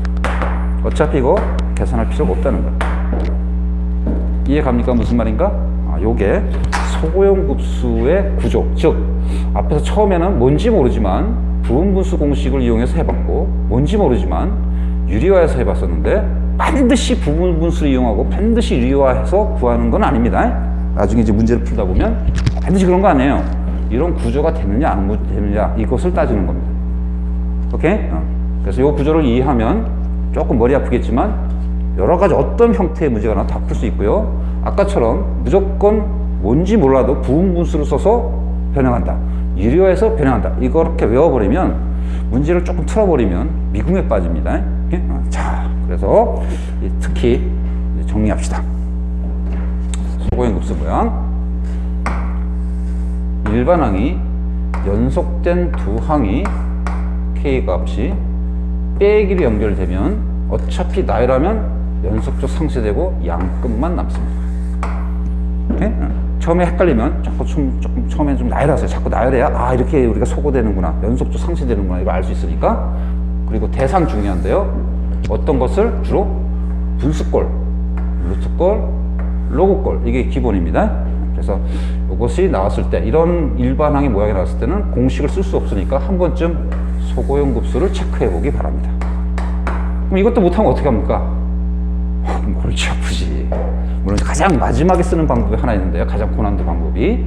어차피 이거 계산할 필요가 없다는 거야. 이해 갑니까? 무슨 말인가? 요게 소고용급수의 구조. 즉, 앞에서 처음에는 뭔지 모르지만 부분분수 공식을 이용해서 해봤고, 뭔지 모르지만 유리화해서 해봤었는데, 반드시 부분분수를 이용하고 반드시 유리화해서 구하는 건 아닙니다. 나중에 이제 문제를 풀다 보면 반드시 그런 거 아니에요. 이런 구조가 되느냐 안 되느냐 이것을 따지는 겁니다. 오케이? 그래서 이 구조를 이해하면 조금 머리 아프겠지만 여러 가지 어떤 형태의 문제가 나도 다 풀 수 있고요. 아까처럼 무조건 뭔지 몰라도 부분분수를 써서 변형한다. 유리화해서 변형한다. 이렇게 외워버리면 문제를 조금 틀어버리면 미궁에 빠집니다. 자, 그래서 특히 정리합시다. 소고용급수 모양. 일반항이 연속된 두 항이 K 값이 빼기로 연결되면 어차피 나열하면 연속적 상쇄되고 양끝만 남습니다. 오케이? 처음에 헷갈리면 조금 처음에 좀 나열하세요. 자꾸 나열해야 이렇게 우리가 소거되는구나, 연속적 상쇄되는구나 이걸 알 수 있으니까. 그리고 대상 중요한데요. 어떤 것을 주로 분수꼴, 루트꼴, 로그꼴, 이게 기본입니다. 그래서 이것이 나왔을 때, 이런 일반항의 모양이 나왔을 때는 공식을 쓸 수 없으니까 한 번쯤 소고용급수를 체크해 보기 바랍니다. 그럼 이것도 못하면 어떻게 합니까? 그럼 골치 아프지. 물론 가장 마지막에 쓰는 방법이 하나 있는데요. 가장 고난도 방법이.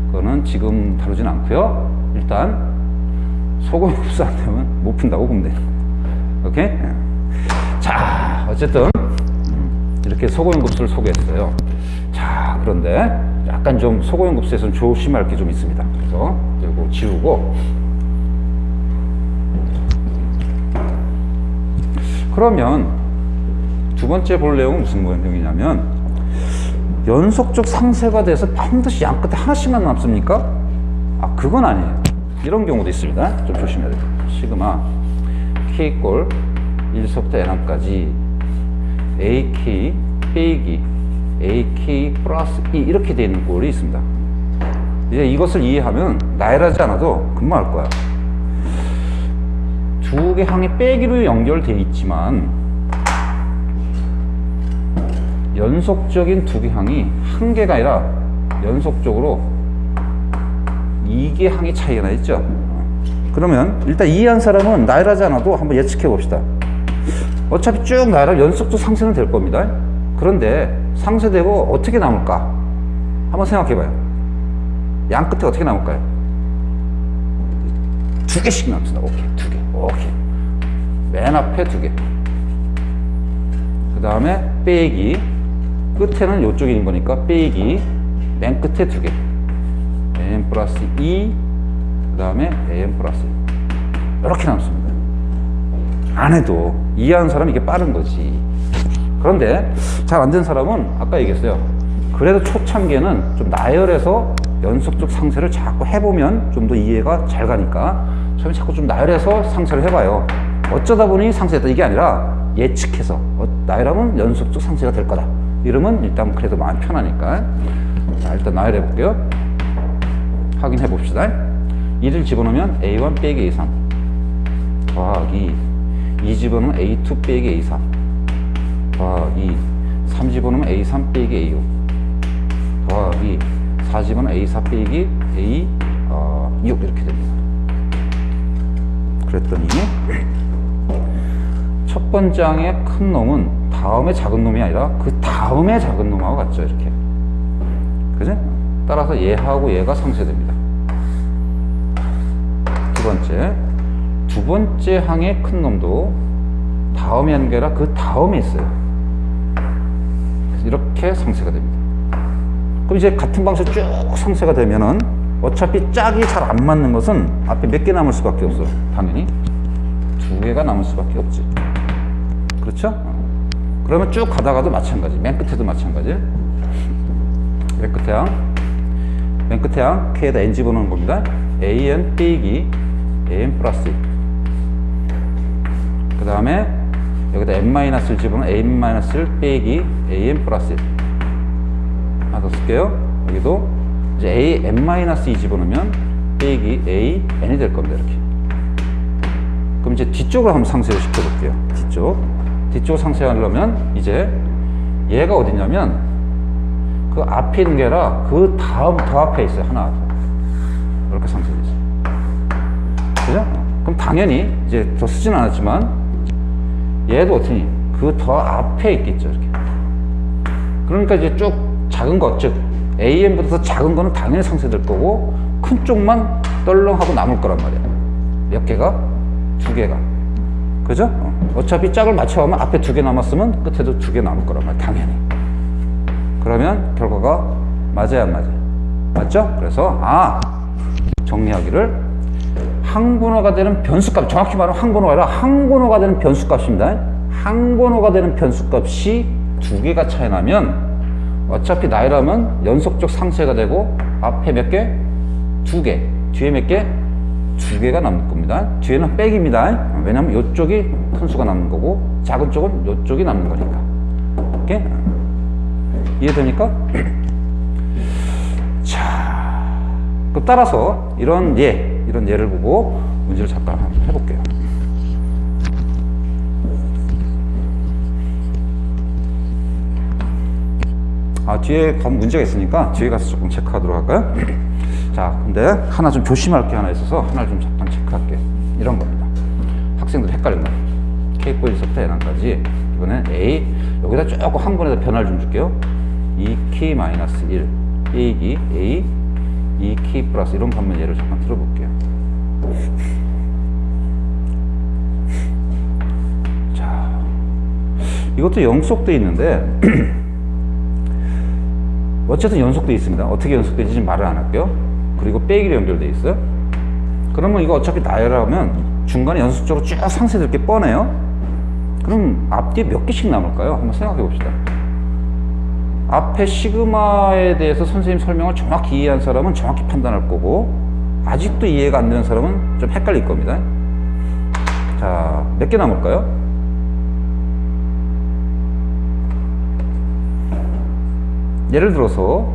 그거는 지금 다루진 않고요. 일단 소고용급수 안 되면 못 푼다고 보면 돼요. 오케이? 자, 어쨌든 이렇게 소고용급수를 소개했어요. 자, 그런데 약간 좀 소고용급수에서는 조심할 게 좀 있습니다. 그래서 이거 지우고, 그러면 두 번째 볼 내용은 무슨 내용이냐면, 연속적 상쇄가 돼서 반드시 양 끝에 하나씩만 남습니까? 그건 아니에요. 이런 경우도 있습니다. 좀 조심해야 돼요. 시그마 K꼴 1서부터 N항까지 AK 빼기 AK 플러스 2 이렇게 되어 있는 꼴이 있습니다. 이제 이것을 이해하면 나열하지 않아도 금방 알 거야. 두 개 항이 빼기로 연결되어 있지만 연속적인 두 개 항이 한 개가 아니라 연속적으로 2개 항의 차이가 나 있죠. 그러면 일단 이해한 사람은 나열하지 않아도 한번 예측해 봅시다. 어차피 쭉 나열하면 연속적 상쇄는 될 겁니다. 그런데 상쇄되고 어떻게 남을까? 한번 생각해봐요. 양 끝에 어떻게 남을까요? 두 개씩 남습니다. 오케이, 두 개. 오케이. 맨 앞에 두 개. 그 다음에 빼기. 끝에는 이쪽에 있는 거니까 빼기. 맨 끝에 두 개. am 플러스 2. 그 다음에 am 플러스 2. 이렇게 남습니다. 안 해도 이해하는 사람은 이게 빠른 거지. 그런데 잘 안 된 사람은 아까 얘기했어요. 그래도 초창기에는 좀 나열해서 연속적 상쇄를 자꾸 해보면 좀 더 이해가 잘 가니까 처음에 자꾸 좀 나열해서 상쇄를 해봐요. 어쩌다 보니 상쇄했다 이게 아니라 예측해서 나열하면 연속적 상쇄가 될 거다. 이러면 일단 그래도 마음이 편하니까. 자, 일단 나열해 볼게요. 확인해 봅시다. 2를 집어넣으면 A1 빼기 A3 더하기 2 집어넣으면 A2 빼기 A4 더하기 3 집어넣으면 A3 빼기 A5 더하기 4 집어넣으면 A4 빼기 A6 이렇게 됩니다. 그랬더니 첫 번째 항의 큰 놈은 다음에 작은 놈이 아니라 그 다음에 작은 놈하고 같죠. 이렇게. 그죠? 따라서 얘하고 얘가 상쇄됩니다. 두 번째 항의 큰 놈도 다음에 하는 게 아니라 그 다음에 있어요. 그래서 이렇게 상쇄가 됩니다. 그럼 이제 같은 방식으로 쭉 상쇄가 되면은 어차피 짝이 잘 안 맞는 것은 앞에 몇 개 남을 수밖에 없어. 당연히 두 개가 남을 수밖에 없지. 그렇죠? 그러면 쭉 가다가도 마찬가지. 맨 끝에도 마찬가지. 맨 끝에 항 K에다 N 집어넣는 겁니다. AN 빼기 AN 플러스 1. 그 다음에 여기다 N-1 집어넣으면 AN-1 빼기 AN 플러스 1. 하나 더 쓸게요. 여기도 이제 AN-2 집어넣으면 빼기 AN이 될 겁니다. 이렇게. 그럼 이제 뒤쪽으로 한번 상쇄를 시켜볼게요. 뒤쪽 상쇄하려면 이제 얘가 어디냐면 그 앞에 있는 게 아니라 그 다음 더 앞에 있어요. 하나 더. 이렇게 상쇄되죠. 그죠? 그럼 당연히 이제 더 쓰진 않았지만 얘도 어떻게 그 더 앞에 있겠죠. 이렇게. 그러니까 이제 쭉 작은 것, 즉 AM보다 더 작은 거는 당연히 상쇄될 거고 큰 쪽만 떨렁하고 남을 거란 말이야. 몇 개가? 두 개가. 그죠? 어차피 짝을 맞춰가면 앞에 두 개 남았으면 끝에도 두 개 남을 거란 말이야. 당연히. 그러면 결과가 맞아야 안 맞아요? 맞죠? 그래서 정리하기를 항번호가 되는 변수값, 정확히 말하면 항번호가 아니라 항번호가 되는 변수값입니다. 항번호가 되는 변수값이 두 개가 차이 나면 어차피 나열하면 연속적 상쇄가 되고 앞에 몇 개? 두 개. 뒤에 몇 개? 두 개가 남는 겁니다. 뒤에는 백입니다. 왜냐면 이쪽이 큰 수가 남는 거고 작은 쪽은 이쪽이 남는 거니까. 오케이? 이해됩니까? 자, 그럼 따라서 이런 예를 보고 문제를 잠깐 한번 해볼게요. 뒤에 가면 문제가 있으니까 뒤에 가서 조금 체크하도록 할까요? 자, 근데 하나 좀 조심할 게 하나 있어서 하나를 좀 잠깐 체크할게요. 이런 겁니다. 학생들 헷갈린다. K-1부터 N까지 이번엔 A 여기다 조금 한 번에 변화를 좀 줄게요. 2K-1 빼기 A 2K 플러스 이런 거 한번 예를 잠깐 들어볼게요. 자, 이것도 연속돼 있는데 어쨌든 연속돼 있습니다. 어떻게 연속되는지 말을 안 할게요. 그리고 빼기로 연결돼 있어요. 그러면 이거 어차피 나열하면 중간에 연속적으로 쭉 상쇄될 게 뻔해요. 그럼 앞뒤에 몇 개씩 남을까요? 한번 생각해 봅시다. 앞에 시그마에 대해서 선생님 설명을 정확히 이해한 사람은 정확히 판단할 거고 아직도 이해가 안 되는 사람은 좀 헷갈릴 겁니다. 자, 몇 개 남을까요? 예를 들어서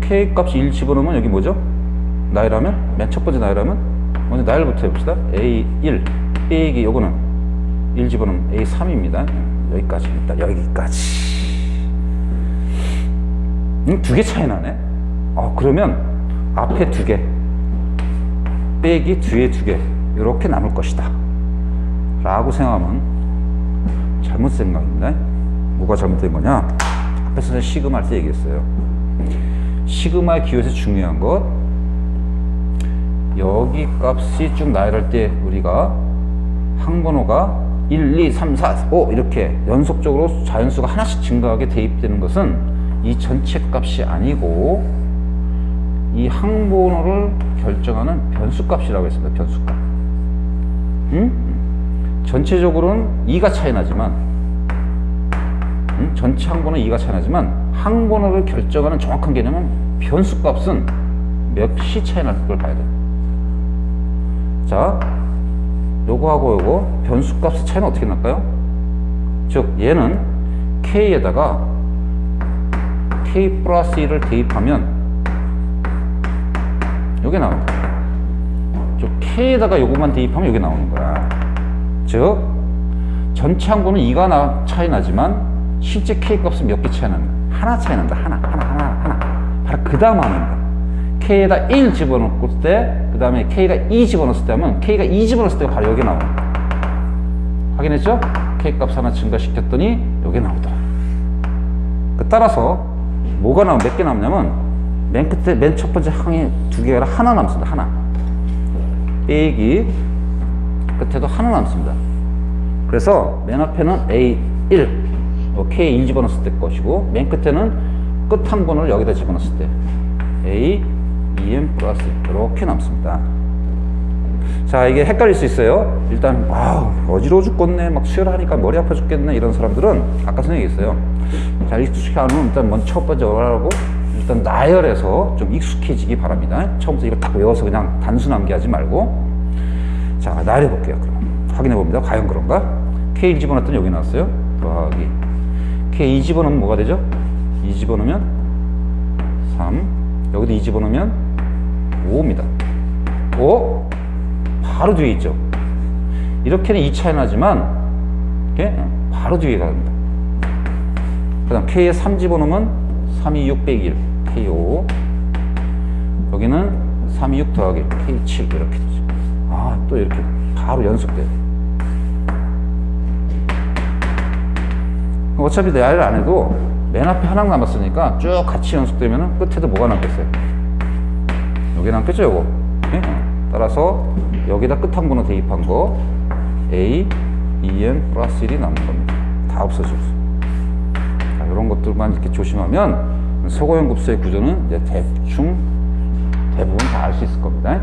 K 값이 1 집어넣으면 여기 뭐죠? 나열하면? 맨 첫 번째 나열하면? 먼저 나열부터 해봅시다. A1 빼기 요거는 1 집어넣으면 A3입니다. 여기까지. 일단 여기까지. 두 개 차이 나네? 그러면 앞에 두 개 빼기 뒤에 두 개 이렇게 남을 것이다 라고 생각하면 잘못 생각입니다. 뭐가 잘못된 거냐? 앞에서 시그마 할 때 얘기했어요. 시그마의 기호에서 중요한 것, 여기 값이 쭉 나열할 때 우리가 항번호가 1, 2, 3, 4, 5 이렇게 연속적으로 자연수가 하나씩 증가하게 대입되는 것은 이 전체 값이 아니고 이 항번호를 결정하는 변수값이라고 했습니다. 변수값. 전체적으로는 2가 차이 나지만 전체 항번호 2가 차이 나지만 항번호를 결정하는 정확한 개념은 변수값은 몇이 차이 날 걸 봐야 돼. 자, 요거하고 요거 변수값의 차이는 어떻게 날까요? 즉 얘는 K에다가 K 플러스 1을 대입하면 요게 나옵니다. 즉 K에다가 요거만 대입하면 요게 나오는 거야. 즉 전체 항번호는 2가 차이 나지만 실제 K 값은 몇 개 차이 나는 거야? 하나 차이 난다. 하나. 바로 그 다음 하나입니다. K에다 1 집어넣을 때, 그 다음에 K가 2 집어넣었을 때 하면 K가 2 집어넣었을 때가 바로 여기 나오는 거야. 확인했죠? K 값 하나 증가시켰더니 여기 나오더라. 따라서 뭐가 몇 개 남냐면 맨 끝에 맨 첫 번째 항이 2개가 아니라 하나 남습니다. 하나. 빼기 끝에도 하나 남습니다. 그래서 맨 앞에는 A1, K1 집어넣었을 때 것이고 맨 끝에는 끝 항번호를 여기다 집어넣었을 때 A, EM 플러스 이렇게 남습니다. 자, 이게 헷갈릴 수 있어요. 일단 어지러워 죽겠네, 막 수혈하니까 머리 아파 죽겠네 이런 사람들은 아까 선생님이 얘기했어요. 자, 익숙히 하면 일단 먼저 첫 번째 뭐라고 일단 나열해서 좀 익숙해지기 바랍니다. 처음부터 이걸 딱 외워서 그냥 단순 암기하지 말고. 자, 나열해 볼게요. 그럼 확인해 봅니다. 과연 그런가? K1 집어넣었더니 여기 나왔어요. 더하기 K2 집어넣으면 뭐가 되죠? 2 집어넣으면 3, 여기도 2 집어넣으면 5입니다. 5 바로 뒤에 있죠. 이렇게는 2 차이 나지만 이렇게 바로 뒤에 갑니다. 그 다음 K에 3 집어넣으면 3, 2, 6 빼기 1 K5, 여기는 3, 2, 6 더하기 1 K7 이렇게 되죠. 또 이렇게 바로 연속돼요. 어차피 나열을 안 해도 맨 앞에 하나 남았으니까 쭉 같이 연속되면 끝에도 뭐가 남겠어요? 여기 남겠죠, 요거. 네? 따라서 여기다 끝 항번호 대입한 거 A, EN 플러스 1이 남는 겁니다. 다 없어지고. 자, 이런 것들만 이렇게 조심하면 소고연급수의 구조는 이제 대부분 다 알 수 있을 겁니다.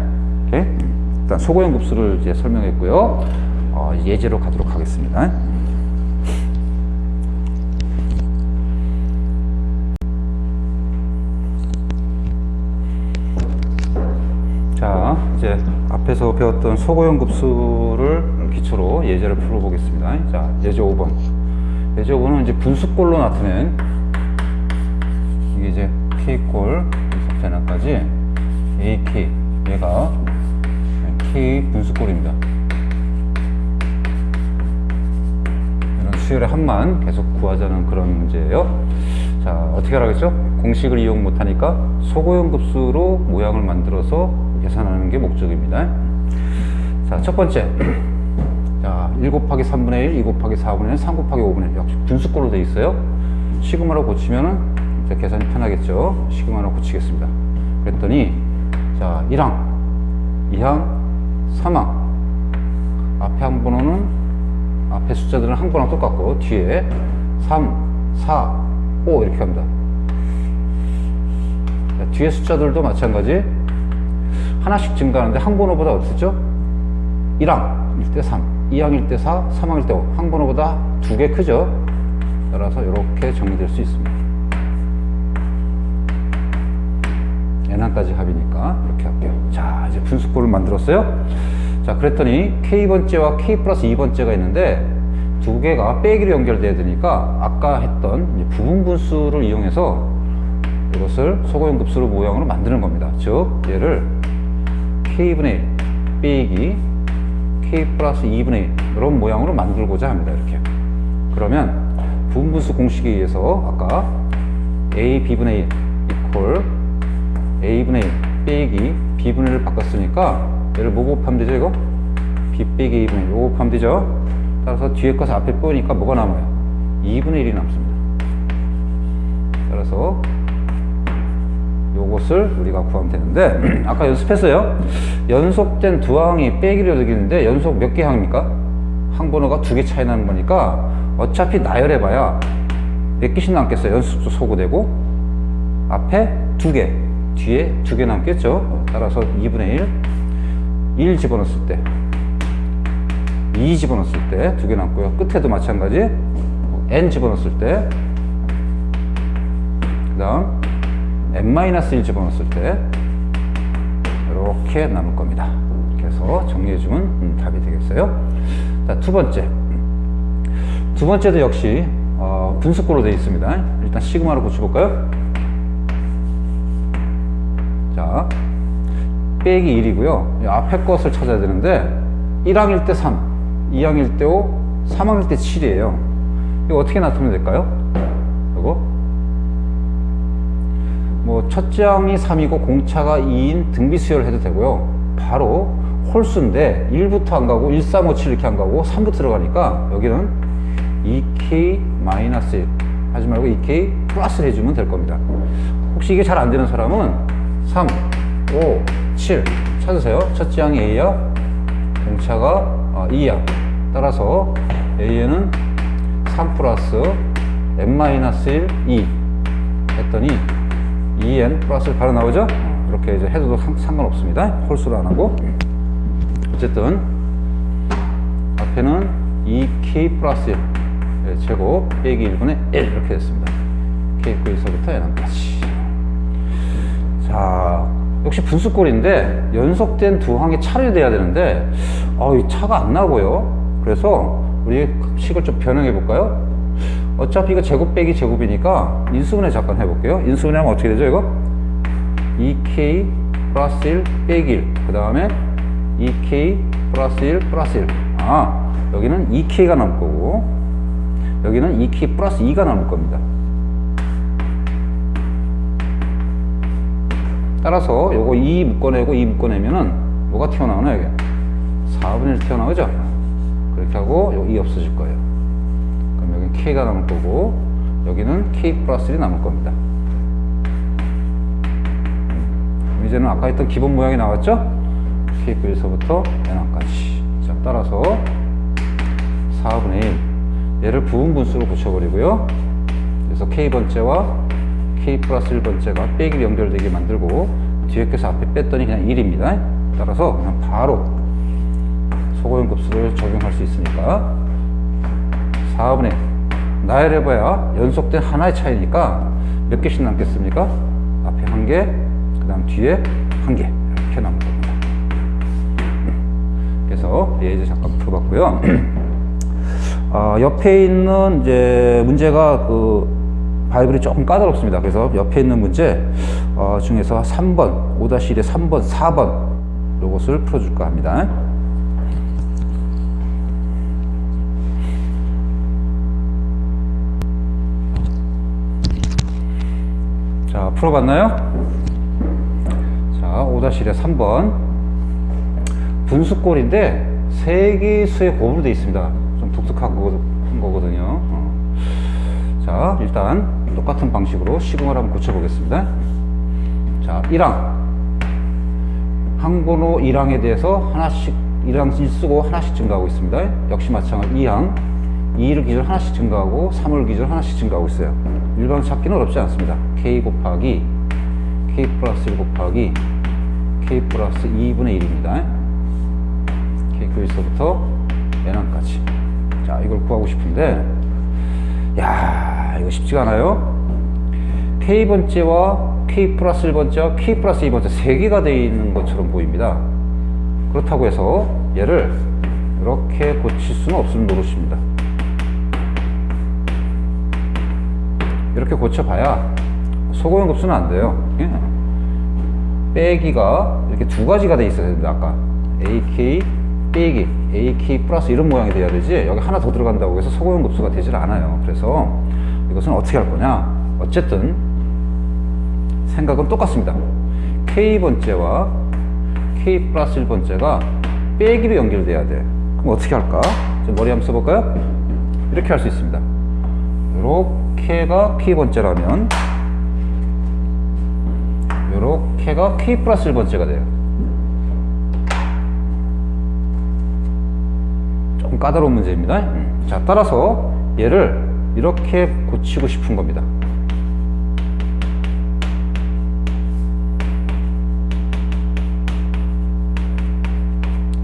오케이? 일단 소고연급수를 이제 설명했고요. 예제로 가도록 하겠습니다. 자, 이제 앞에서 배웠던 소고연급수를 기초로 예제를 풀어보겠습니다. 자, 예제 5번. 예제 5번은 이제 분수꼴로 나타낸 이게 이제 K꼴 이렇게 하나까지 AK 얘가 K 분수꼴입니다. 이런 수열의 합만 계속 구하자는 그런 문제예요. 자, 어떻게 하라겠죠? 공식을 이용 못하니까 소고연급수로 모양을 만들어서 계산하는 게 목적입니다. 자, 첫 번째. 자, 1 곱하기 3분의 1, 2 곱하기 4분의 1, 3 곱하기 5분의 1. 역시 분수꼴로 되어 있어요. 시그마로 고치면은 이제 계산이 편하겠죠. 시그마로 고치겠습니다. 그랬더니, 자, 1항, 2항, 3항. 앞에 항번호는, 앞에 숫자들은 항번호가 똑같고, 뒤에 3, 4, 5 이렇게 합니다. 자, 뒤에 숫자들도 마찬가지. 하나씩 증가하는데 항번호보다 어떻죠? 1항일 때 3, 2항일 때 4, 3항일 때 5. 항번호보다 2개 크죠? 따라서 이렇게 정리될 수 있습니다. n항까지 합이니까 이렇게 할게요. 자, 이제 분수꼴을 만들었어요. 자, 그랬더니 k번째와 k 플러스 2번째가 있는데 두 개가 빼기로 연결돼야 되니까 아까 했던 부분 분수를 이용해서 이것을 소고연급수로 모양으로 만드는 겁니다. 즉, 얘를 k분의 1 빼기 k 플러스 2분의 1 이런 모양으로 만들고자 합니다. 이렇게. 그러면 부분분수 공식에 의해서 아까 a b분의 1 이퀄 a분의 1 빼기 b분의 1을 바꿨으니까 얘를 뭐 곱하면 되죠? 이거? b 빼기 a분의 1 이거 곱하면 되죠? 따라서 뒤에 것을 앞에 빼니까 뭐가 남아요? 2분의 1이 남습니다. 따라서 요것을 우리가 구하면 되는데 아까 연습했어요. 연속된 두 항이 빼기로 되겠는데 연속 몇 개 항입니까? 항번호가 2개 차이 나는 거니까 어차피 나열해봐야 몇 개씩 남겠어요. 연속도 소구되고 앞에 2개, 뒤에 2개 남겠죠. 따라서 2분의 1 집어넣었을 때 2 집어넣었을 때 2개 남고요. 끝에도 마찬가지 n 집어넣었을 때 그 다음 n-1 집어넣었을 때 이렇게 남을 겁니다. 이렇게 해서 정리해주면 답이 되겠어요. 자, 두 번째도 역시 분수꼴로 되어 있습니다. 일단 시그마로 고쳐볼까요? 자, 빼기 1이고요. 앞에 것을 찾아야 되는데 1항일 때 3, 2항일 때 5, 3항일 때 7이에요. 이거 어떻게 나타내면 될까요? 이거 뭐 첫째 항이 3이고 공차가 2인 등비수열을 해도 되고요. 바로 홀수인데 1부터 안 가고 1, 3, 5, 7 이렇게 안 가고 3부터 들어가니까 여기는 2k-1 하지 말고 2k 플러스를 해주면 될 겁니다. 혹시 이게 잘 안 되는 사람은 3, 5, 7 찾으세요. 첫째 항이 A야, 공차가 2야. 따라서 A에는 3 플러스 n-1, 2 했더니 2n 플러스 바로 나오죠? 이렇게 이제 해도 상관없습니다. 홀수를 안 하고. 어쨌든 앞에는 2k 플러스 1 제곱 빼기 1분의 1 이렇게 됐습니다. k9에서부터 n까지. 자, 역시 분수꼴인데 연속된 두 항이 차례 돼야 되는데 이 차가 안 나고요. 그래서 우리 식을 좀 변형해 볼까요? 어차피 이거 제곱 빼기 제곱이니까 인수분해 잠깐 해볼게요. 인수분해하면 어떻게 되죠 이거? 2k 플러스 1 빼기 1 그 다음에 2k 플러스 1 플러스 1 여기는 2k가 남을 거고 여기는 2k 플러스 2가 남을 겁니다. 따라서 요거 2 묶어내고 2 묶어내면은 뭐가 튀어나오나 여기? 4분의 1 튀어나오죠? 그렇게 하고 요 2 없어질 거예요. 그럼 여기는 k가 남을 거고 여기는 k 플러스 1이 남을 겁니다. 이제는 아까 했던 기본 모양이 나왔죠? k9에서부터 n까지. 자, 따라서 4분의 1 얘를 부분분수로 붙여버리고요. 그래서 k번째와 k 플러스 1번째가 빼기로 연결되게 만들고 뒤에 껴서 앞에 뺐더니 그냥 1입니다. 따라서 그냥 바로 소고용급수를 적용할 수 있으니까 4분의 1 나열해봐야 연속된 하나의 차이니까 몇 개씩 남겠습니까? 앞에 1개, 그 다음 뒤에 1개 이렇게 남을 겁니다. 그래서 이제 잠깐 풀어봤고요. 옆에 있는 이제 문제가 바이블이 조금 까다롭습니다. 그래서 옆에 있는 문제 중에서 3번, 5-1의 3번, 4번 요것을 풀어줄까 합니다. 자, 풀어봤나요? 자, 5-1의 3번 분수꼴인데 세기수의 곱으로 되어 있습니다. 좀 독특한 거거든요. 자, 일단 똑같은 방식으로 시공을 한번 고쳐보겠습니다. 자, 1항 항번호 1항에 대해서 하나씩 1항 쓰고 하나씩 증가하고 있습니다. 역시 마찬가지 2항 2를 기준 하나씩 증가하고 3을 기준 하나씩 증가하고 있어요. 일반 찾기는 어렵지 않습니다. k 곱하기 k 플러스 1 곱하기 k 플러스 2분의 1입니다. k9에서부터 n항까지. 자, 이걸 구하고 싶은데 야, 이거 쉽지가 않아요. k번째와 k 플러스 1번째와 k 플러스 2번째 3개가 되어 있는 것처럼 보입니다. 그렇다고 해서 얘를 이렇게 고칠 수는 없을 노릇입니다. 이렇게 고쳐봐야 소고용급수는 안 돼요. 빼기가 이렇게 두 가지가 돼 있어야 됩니다. 아까 AK 빼기, AK 플러스 이런 모양이 돼야 되지 여기 하나 더 들어간다고 해서 소고용급수가 되질 않아요. 그래서 이것은 어떻게 할 거냐? 어쨌든 생각은 똑같습니다. K번째와 K 플러스 1번째가 빼기로 연결돼야 돼. 그럼 어떻게 할까? 머리 한번 써볼까요? 이렇게 할 수 있습니다. 이렇게가 K번째라면 요렇게가 K 플러스 1번째가 돼요. 조금 까다로운 문제입니다. 자, 따라서 얘를 이렇게 고치고 싶은 겁니다.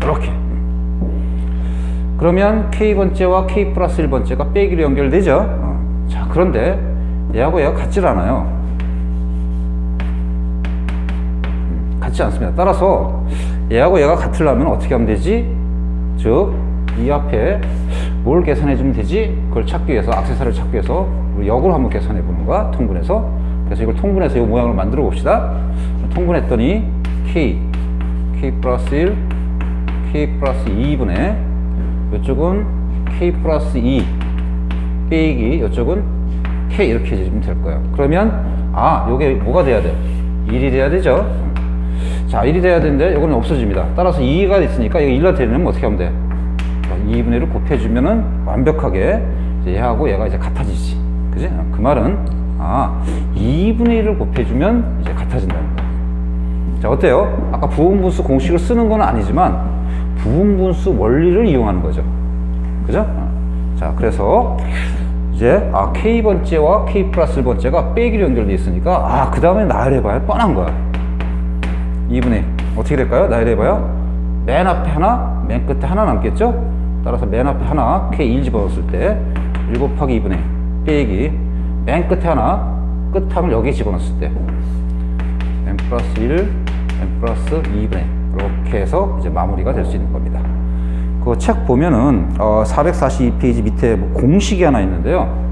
이렇게. 그러면 K번째와 K 플러스 1번째가 빼기로 연결되죠. 자, 그런데 얘하고 얘가 같질 않아요. 같지 않습니다. 따라서 얘하고 얘가 같으려면 어떻게 하면 되지? 즉, 이 앞에 뭘 계산해 주면 되지? 그걸 찾기 위해서, 액세서리를 찾기 위해서 우리 역으로 한번 계산해 보는 거야. 통분해서. 그래서 이걸 통분해서 이 모양을 만들어 봅시다. 통분했더니 K 플러스 1, K 플러스 2분의 이쪽은 K 플러스 2 빼기 이쪽은 K 이렇게 해주면 될 거예요. 그러면 요게 뭐가 돼야 돼요? 1이 돼야 되죠. 자, 1이 돼야 되는데 이거는 없어집니다. 따라서 2가 있으니까 이거 1로 되려면 어떻게 하면 돼? 2분의 1을 곱해주면은 완벽하게 이제 얘하고 얘가 이제 같아지지. 그지? 그 말은 2분의 1을 곱해주면 이제 같아진다는 거야. 자, 어때요? 아까 부분분수 공식을 쓰는 건 아니지만 부분분수 원리를 이용하는 거죠. 그죠? 자, 그래서 이제 K번째와 K 플러스 1번째가 빼기로 연결되어 있으니까 그 다음에 나열해봐야 뻔한 거야. 2분의 1 어떻게 될까요? 나열해봐요. 맨 앞에 하나, 맨 끝에 하나 남겠죠? 따라서 맨 앞에 하나 K1 집어넣었을 때 1 곱하기 2분의 1 빼기 맨 끝에 하나, 끝함을 여기에 집어넣었을 때 n 플러스 1, n 플러스 2분의 1 이렇게 해서 이제 마무리가 될 수 있는 겁니다. 그 책 보면은 442페이지 밑에 뭐 공식이 하나 있는데요.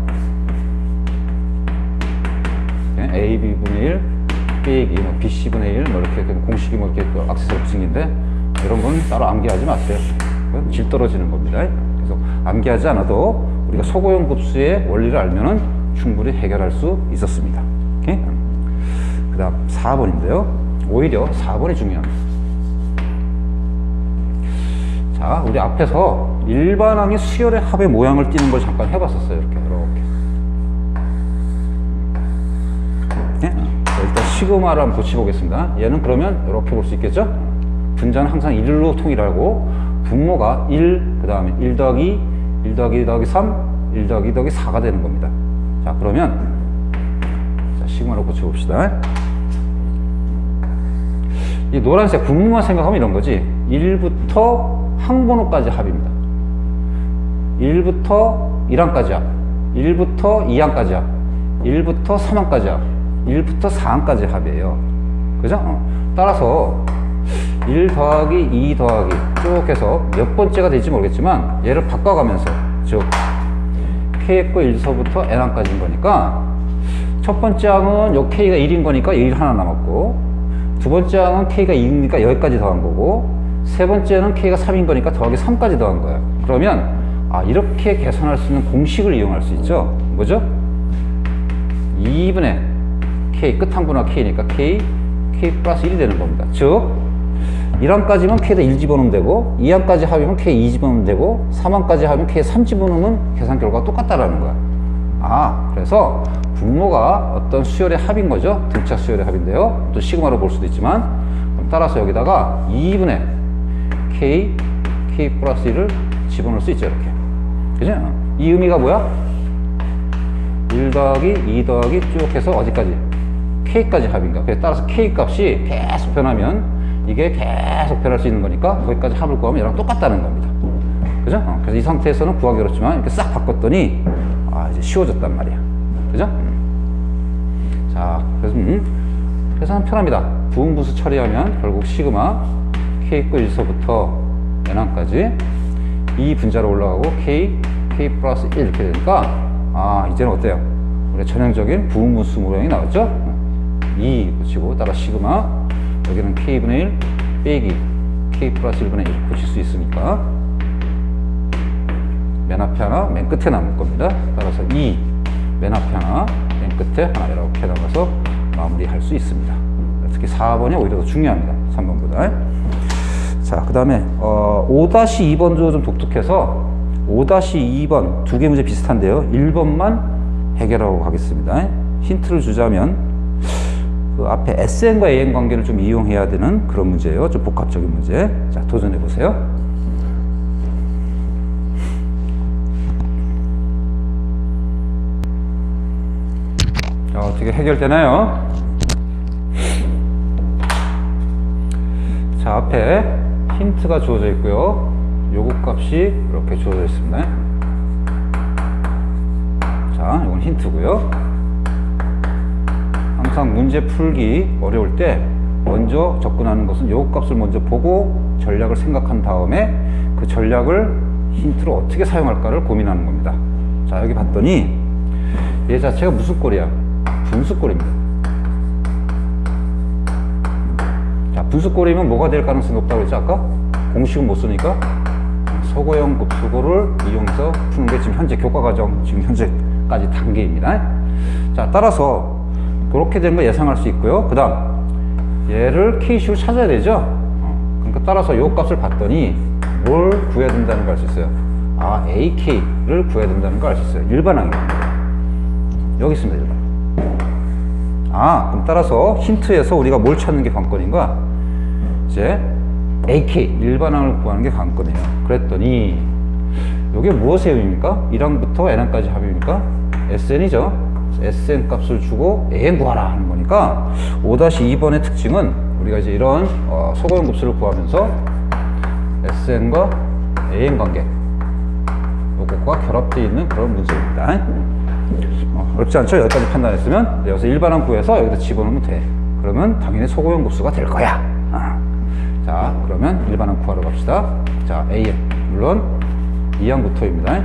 AB분의 1 빼기 뭐 BC분의 1 뭐 이렇게 공식이 뭐 이렇게 액세서리 붙인인데 이런 건 따로 암기하지 마세요. 질 떨어지는 겁니다. 그래서 암기하지 않아도 우리가 소고용 급수의 원리를 알면은 충분히 해결할 수 있었습니다. 그 다음 4번인데요. 오히려 4번이 중요합니다. 자, 우리 앞에서 일반항의 수열의 합의 모양을 띄는 걸 잠깐 해봤었어요. 이렇게. 일단 시그마를 한번 고쳐보겠습니다. 얘는 그러면 이렇게 볼 수 있겠죠? 분자는 항상 1로 통일하고 분모가 1, 그 다음에 1 더하기 1 더하기 1 더하기 3, 1 더하기 2 더하기 4가 되는 겁니다. 자, 그러면 자, 시그마로 고쳐봅시다. 이 노란색 분모만 생각하면 이런 거지. 1부터 항번호까지 합입니다. 1부터 1항까지 합, 1부터 2항까지 합, 1부터 3항까지 합, 1부터 4항까지 합이에요. 그죠? 따라서 1 더하기 2 더하기 쭉 해서 몇 번째가 될지 모르겠지만 얘를 바꿔가면서, 즉 K했고 1서부터 N항까지인 거니까 첫 번째 항은 요 K가 1인 거니까 1 하나 남았고, 두 번째 항은 K가 2니까 여기까지 더한 거고, 세 번째는 K가 3인 거니까 더하기 3까지 더한 거예요. 그러면 이렇게 계산할 수 있는 공식을 이용할 수 있죠. 뭐죠? 2분의 K, 끝항분화 K니까 K 플러스 1이 되는 겁니다. 즉 1항까지만 K에다 1 집어넣으면 되고, 2항까지 합이면 K 2 집어넣으면 되고, 3항까지 합이면 K 3 집어넣으면 계산 결과가 똑같다라는 거야. 그래서 분모가 어떤 수열의 합인 거죠. 등차 수열의 합인데요. 또 시그마로 볼 수도 있지만, 그럼 따라서 여기다가 2분의 K 플러스 1을 집어넣을 수 있죠. 이렇게. 그죠? 이 의미가 뭐야? 1 더하기 2 더하기 쭉 해서 어디까지? K까지 합인가? 그래서 따라서 K 값이 계속 변하면 이게 계속 변할 수 있는 거니까 거기까지 합을 구하면 얘랑 똑같다는 겁니다. 그죠? 그래서 이 상태에서는 구하기 어렵지만 이렇게 싹 바꿨더니 이제 쉬워졌단 말이야. 그죠? 자, 그래서 계산은 편합니다. 부분분수 처리하면 결국 시그마 K있고 1서부터 N항까지 이 분자로 올라가고 K 플러스 1 이렇게 되니까 이제는 어때요? 우리가 전형적인 부분분수 모양이 나왔죠? 2 붙이고 따라 시그마, 여기는 K분의 1 빼기 K 플러스 1분의 1 붙일 수 있으니까 맨 앞에 하나, 맨 끝에 남을 겁니다. 따라서 2, 맨 앞에 하나, 맨 끝에 하나 이렇게 나가서 마무리할 수 있습니다. 특히 4번이 오히려 더 중요합니다. 3번보다. 자, 그 다음에 5-2번도 좀 독특해서 5-2번 두 개 문제 비슷한데요. 1번만 해결하고 가겠습니다. 힌트를 주자면 그 앞에 SN과 AN 관계를 좀 이용해야 되는 그런 문제예요. 좀 복합적인 문제. 자, 도전해 보세요. 자, 어떻게 해결되나요? 자, 앞에 힌트가 주어져 있고요. 요거 값이 이렇게 주어져 있습니다. 자, 이건 힌트고요. 항상 문제 풀기 어려울 때 먼저 접근하는 것은 요거 값을 먼저 보고 전략을 생각한 다음에 그 전략을 힌트로 어떻게 사용할까를 고민하는 겁니다. 자, 여기 봤더니 얘 자체가 무슨 꼴이야? 분수꼴입니다. 자, 분수꼴이면 뭐가 될 가능성이 높다고 했죠? 아까? 공식은 못 쓰니까 소고형 곱수고를 이용해서 푸는 게 지금 현재 교과과정 지금 현재까지 단계입니다. 자, 따라서 그렇게 되는 거 예상할 수 있고요. 그 다음 얘를 K식으로 찾아야 되죠. 그러니까 따라서 요 값을 봤더니 뭘 구해야 된다는 걸 알 수 있어요. 아, AK를 구해야 된다는 걸 알 수 있어요. 일반항입니다. 여기 있습니다. 일반항. 아, 그럼 따라서 힌트에서 우리가 뭘 찾는 게 관건인가? 이제 AK, 일반항을 구하는 게 관건이에요. 그랬더니 이게 무엇의 의미입니까? 1항부터 n항까지 합입니까? SN이죠. SN 값을 주고 AN 구하라 하는 거니까 5-2번의 특징은 우리가 이제 이런 소고형 곱수를 구하면서 SN과 AN 관계 요것과 결합되어 있는 그런 문제입니다. 어렵지 않죠? 여기까지 판단했으면 여기서 일반항 구해서 여기다 집어넣으면 돼. 그러면 당연히 소고형 곱수가 될 거야. 자, 그러면 일반항 구하러 갑시다. 자, AN 물론 2항부터입니다.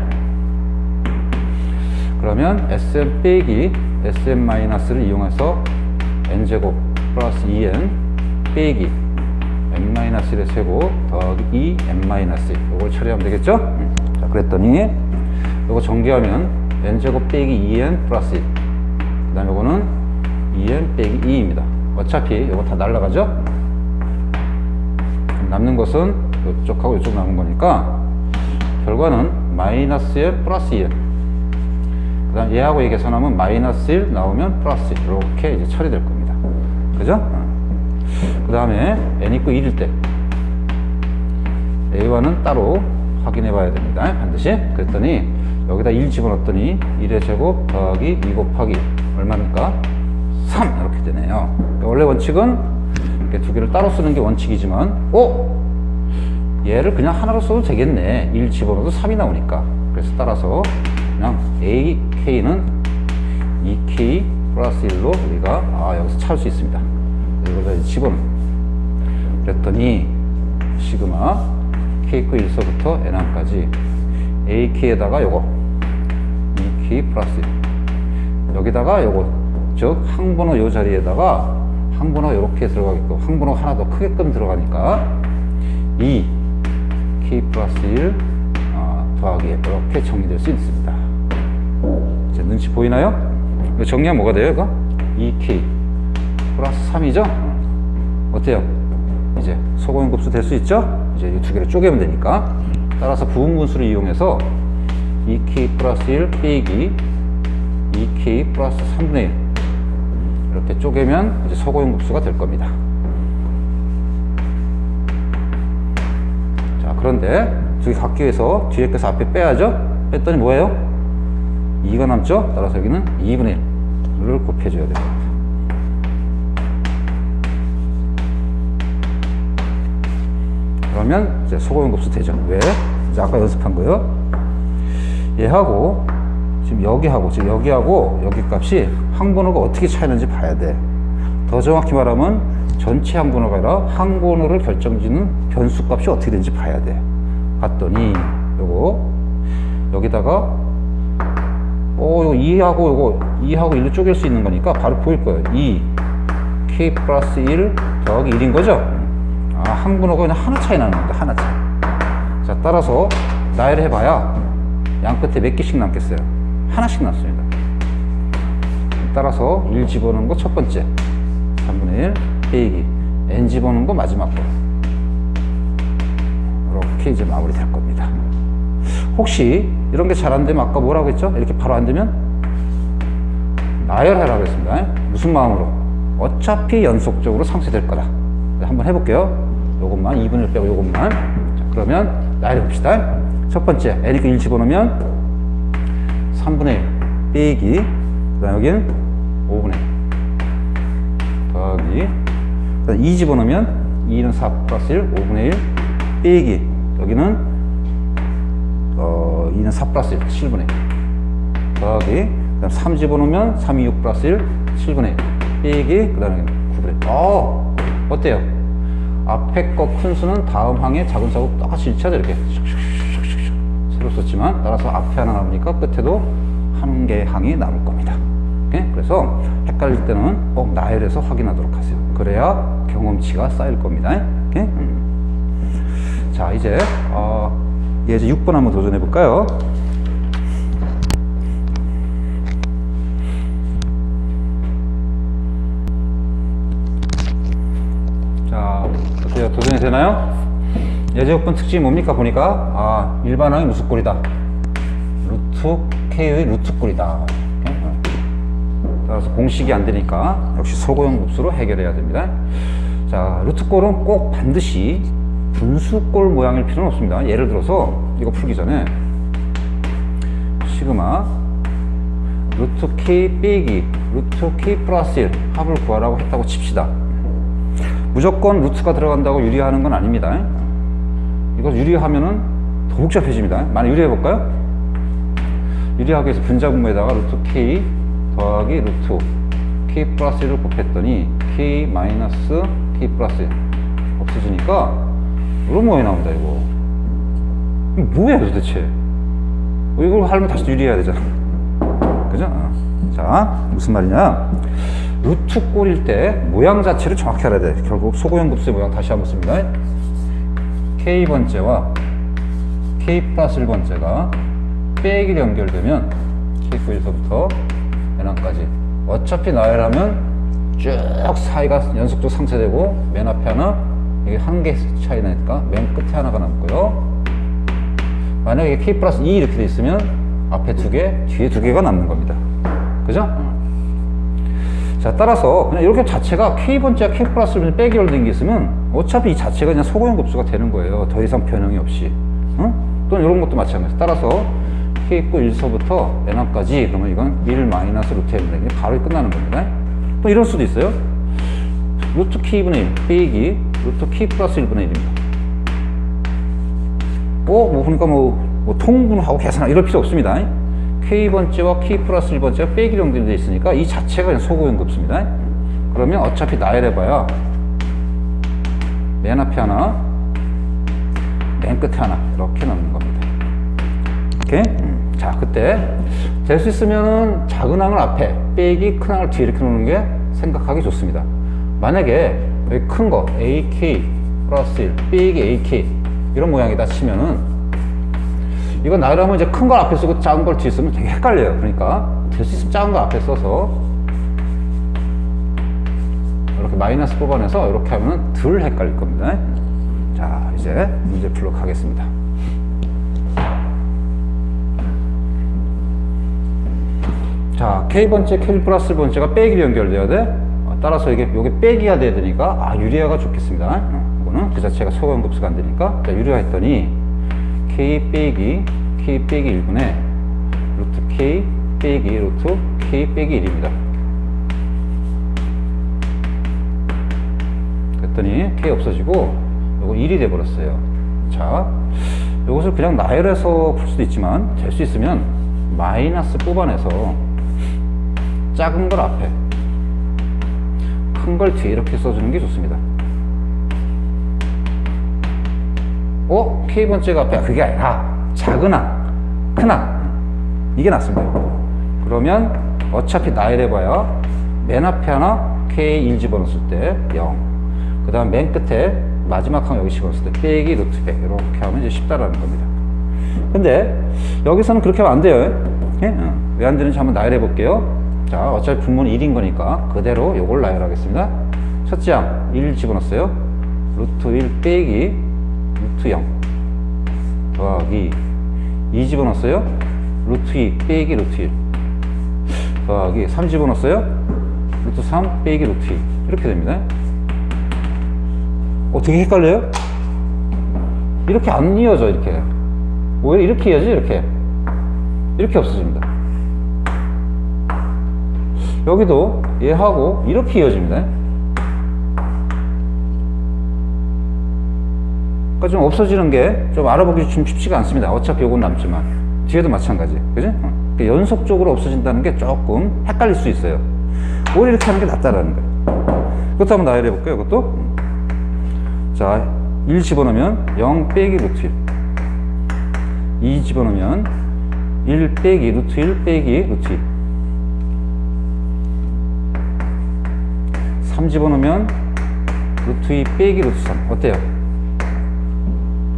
그러면 SM 빼기 SM 마이너스를 이용해서 n제곱 플러스 2n 빼기 n 마이너스 1의 세곱 더하기 2n 마이너스 1 이걸 처리하면 되겠죠? 자, 그랬더니 이거 정리하면 n제곱 빼기 2n 플러스 1 그 다음에 이거는 2n 빼기 2입니다. 어차피 이거 다 날라가죠? 남는 것은 이쪽하고 이쪽 남은 거니까 결과는 마이너스 1 플러스 2n 그 다음 얘하고 얘 계산하면 마이너스 1 나오면 플러스 1 이렇게 이제 처리될 겁니다. 그죠? 그 다음에 n 있고 1일 때 a와는 따로 확인해 봐야 됩니다. 반드시. 그랬더니 여기다 1 집어넣었더니 1의 제곱 더하기 2 곱하기 얼마입니까? 3 이렇게 되네요. 그러니까 원래 원칙은 이렇게 두 개를 따로 쓰는 게 원칙이지만 얘를 그냥 하나로 써도 되겠네. 1 집어넣어도 3이 나오니까. 그래서 따라서 그냥 AK는 2K 플러스 1로 우리가 여기서 찾을 수 있습니다. 이걸 이제 집어넣어. 그랬더니 시그마 K 거 1서부터 N항까지 AK에다가 요거 2K 플러스 1 여기다가 요거 즉 항번호 요 자리에다가 항번호가 이렇게 들어가겠고 항번호가 하나 더 크게끔 들어가니까 2K 플러스 1 더하기 이렇게 정리될 수 있습니다. 이제 눈치 보이나요? 이거 정리하면 뭐가 돼요? 이거? 2K 플러스 3이죠? 어때요? 이제 소고형 곱수 될 수 있죠? 이제 이 두 개를 쪼개면 되니까 따라서 부분분수를 이용해서 2K 플러스 1 빼기 2K 플러스 3분의 1 이렇게 쪼개면 이제 소고형 곱수가 될 겁니다. 자, 그런데 두 개 갖기 위해서 뒤에 께서 앞에 빼야죠? 뺐더니 뭐예요? 2가 남죠? 따라서 여기는 2분의 1을 곱해줘야 됩니다. 그러면 이제 소고형 곱수 되죠. 왜? 이제 아까 연습한 거요. 얘하고 지금 여기하고 여기 값이 항번호가 어떻게 차이는지 봐야 돼. 더 정확히 말하면 전체 항번호가 아니라 항번호를 결정짓는 변수 값이 어떻게 되는지 봐야 돼. 봤더니 요거 여기다가 요거 2하고 1로 쪼갤 수 있는 거니까 바로 보일 거예요. 2 K 플러스 1 더하기 1인 거죠? 항번호가 그냥 하나 차이 나는 겁니다. 하나 차이. 자, 따라서 나열을 해봐야 양 끝에 몇 개씩 남겠어요? 하나씩 남습니다. 따라서 1 집어넣은 거 첫 번째 3분의 1 빼기 n 집어넣은 거 마지막 거 이렇게 이제 마무리 될 겁니다. 혹시 이런 게 잘 안 되면 아까 뭐라고 했죠? 이렇게 바로 안 되면 나열하라고 했습니다. 무슨 마음으로? 어차피 연속적으로 상쇄될 거다. 한번 해볼게요. 요것만 2분의 1 빼고 요것만. 자, 그러면 나열해 봅시다. 첫 번째 n이니까 1 집어넣으면 3분의 1 빼기, 그 다음 여기는 5분의 1 더하기, 그 다음 2 집어넣으면 2는 4 플러스 1 5분의 1 빼기, 여기는 2는 4 플러스 1 7분의 1 더하기, 그 다음 3 집어넣으면 3이 6 플러스 1 7분의 1 빼기, 그 다음에 9분의 1. 어때요? 앞에 거 큰 수는 다음 항에 작은 수하고 똑같이 일치하죠. 이렇게 새로 썼지만 따라서 앞에 하나 남으니까 끝에도 한 개의 항이 남을 겁니다. 오케이? 그래서 헷갈릴 때는 꼭 나열해서 확인하도록 하세요. 그래야 경험치가 쌓일 겁니다. 오케이? 자, 이제 예제 6번 한번 도전해 볼까요? 자, 어때요? 도전이 되나요? 예제 6번 특징이 뭡니까? 보니까 일반항이 무슨 꼴이다? 루트 K의 루트 꼴이다. 따라서 공식이 안 되니까 역시 소고용 곱수로 해결해야 됩니다. 자, 루트 꼴은 꼭 반드시 분수꼴 모양일 필요는 없습니다. 예를 들어서 이거 풀기 전에 시그마 루트 K 빼기 루트 K 플러스 1 합을 구하라고 했다고 칩시다. 무조건 루트가 들어간다고 유리하는 건 아닙니다. 이거 유리하면은 더 복잡해집니다. 만약 유리해볼까요? 유리하기 위해서 분자분모에다가 루트 K 더하기 루트 K 플러스 1을 곱했더니 K 마이너스 K 플러스 1 없어지니까 이런 모양이 나온다. 이거 뭐야 도대체? 이걸 하려면 다시 유리해야 되잖아. 그죠? 자, 무슨 말이냐? 루트 꼴일 때 모양 자체를 정확히 알아야 돼. 결국 소고용 곱수의 모양 다시 한번 씁니다. K번째와 K 플러스 1번째가 빼기로 연결되면 K9에서부터 N항까지 어차피 나열하면 쭉 사이가 연속적으로 상쇄되고 맨 앞에 하나, 여기 한 개 차이 나니까 맨 끝에 하나가 남고요. 만약에 K 플러스 2 이렇게 돼 있으면 앞에 2개, 뒤에 2개가 남는 겁니다. 그죠? 자, 따라서 그냥 이렇게 자체가 K번째와 K 플러스 1번째 빼기로 된 게 있으면 어차피 이 자체가 그냥 소고용 곱수가 되는 거예요. 더 이상 변형이 없이. 또는 이런 것도 마찬가지. 따라서 K 있고 1서부터 N항까지, 그러면 이건 1 마이너스 루트 N분의 1이 바로 끝나는 겁니다. 또 이럴 수도 있어요. 루트 K분의 1 빼기 루트 K 플러스 1분의 1입니다. 그러니까 통분하고 계산하고 이럴 필요 없습니다. K번째와 K 플러스 1번째가 빼기로 연결되어 있으니까 이 자체가 그냥 소고용 곱수입니다. 그러면 어차피 나열해봐야 맨 앞에 하나, 맨 끝에 하나 이렇게 남는 겁니다. 오케이? 자, 그때 될 수 있으면은 작은 항을 앞에 빼기 큰 항을 뒤에 이렇게 놓는 게 생각하기 좋습니다. 만약에 여기 큰 거 AK 플러스 1 빼기 AK 이런 모양이다 치면은 이건 나열하면 이제 큰 걸 앞에 쓰고 작은 걸 뒤에 쓰면 되게 헷갈려요. 그러니까 될 수 있으면 작은 걸 앞에 써서 이렇게 마이너스 뽑아내서 이렇게 하면 덜 헷갈릴 겁니다. 자, 이제 문제 풀러 가겠습니다. 자, K번째, K 플러스 번째가 빼기로 연결돼야 돼. 따라서 이게 빼기가 돼야 되니까 유리화가 좋겠습니다. 이거는 그 자체가 소고용 곱수가 안 되니까. 자, 유리화 했더니 K 빼기 1분의 루트 K 빼기 루트 K 빼기 1입니다. 그랬더니 K 없어지고 요거 1이 돼 버렸어요. 자, 이것을 그냥 나열해서 풀 수도 있지만 될 수 있으면 마이너스 뽑아내서 작은 걸 앞에 큰 걸 뒤에 이렇게 써주는 게 좋습니다. K번째가 앞에 그게 아니라 작은 항, 큰 항 이게 낫습니다. 그러면 어차피 나열해봐야 맨 앞에 하나 K1 집어넣었을 때 0, 그 다음 맨 끝에 마지막 항 여기 집어넣었을 때 빼기 루트 100 이렇게 하면 이제 쉽다라는 겁니다. 근데 여기서는 그렇게 하면 안 돼요. 왜 안 되는지 한번 나열해 볼게요. 자, 어차피 분모는 1인 거니까 그대로 요걸 나열하겠습니다. 첫째 항 1 집어넣었어요. 루트 1 빼기 루트 0 더하기 2 집어넣었어요. 루트 2 빼기 루트 1 더하기 3 집어넣었어요. 루트 3 빼기 루트 2 이렇게 됩니다. 되게 헷갈려요? 이렇게 안 이어져. 이렇게 오히려 이렇게 이어지. 이렇게 없어집니다. 여기도 얘하고 이렇게 이어집니다. 그러니까 좀 없어지는 게 좀 알아보기 좀 쉽지가 않습니다. 어차피 요건 남지만 뒤에도 마찬가지. 그죠? 그러니까 연속적으로 없어진다는 게 조금 헷갈릴 수 있어요. 오히려 이렇게 하는 게 낫다라는 거예요. 그것도 한번 나열해 볼게요. 이것도. 자, 1 집어넣으면 0 빼기 루트 1. 2 집어넣으면 1 빼기 루트 1 빼기 루트 2. 3 집어넣으면 루트 2 빼기 루트 3. 어때요?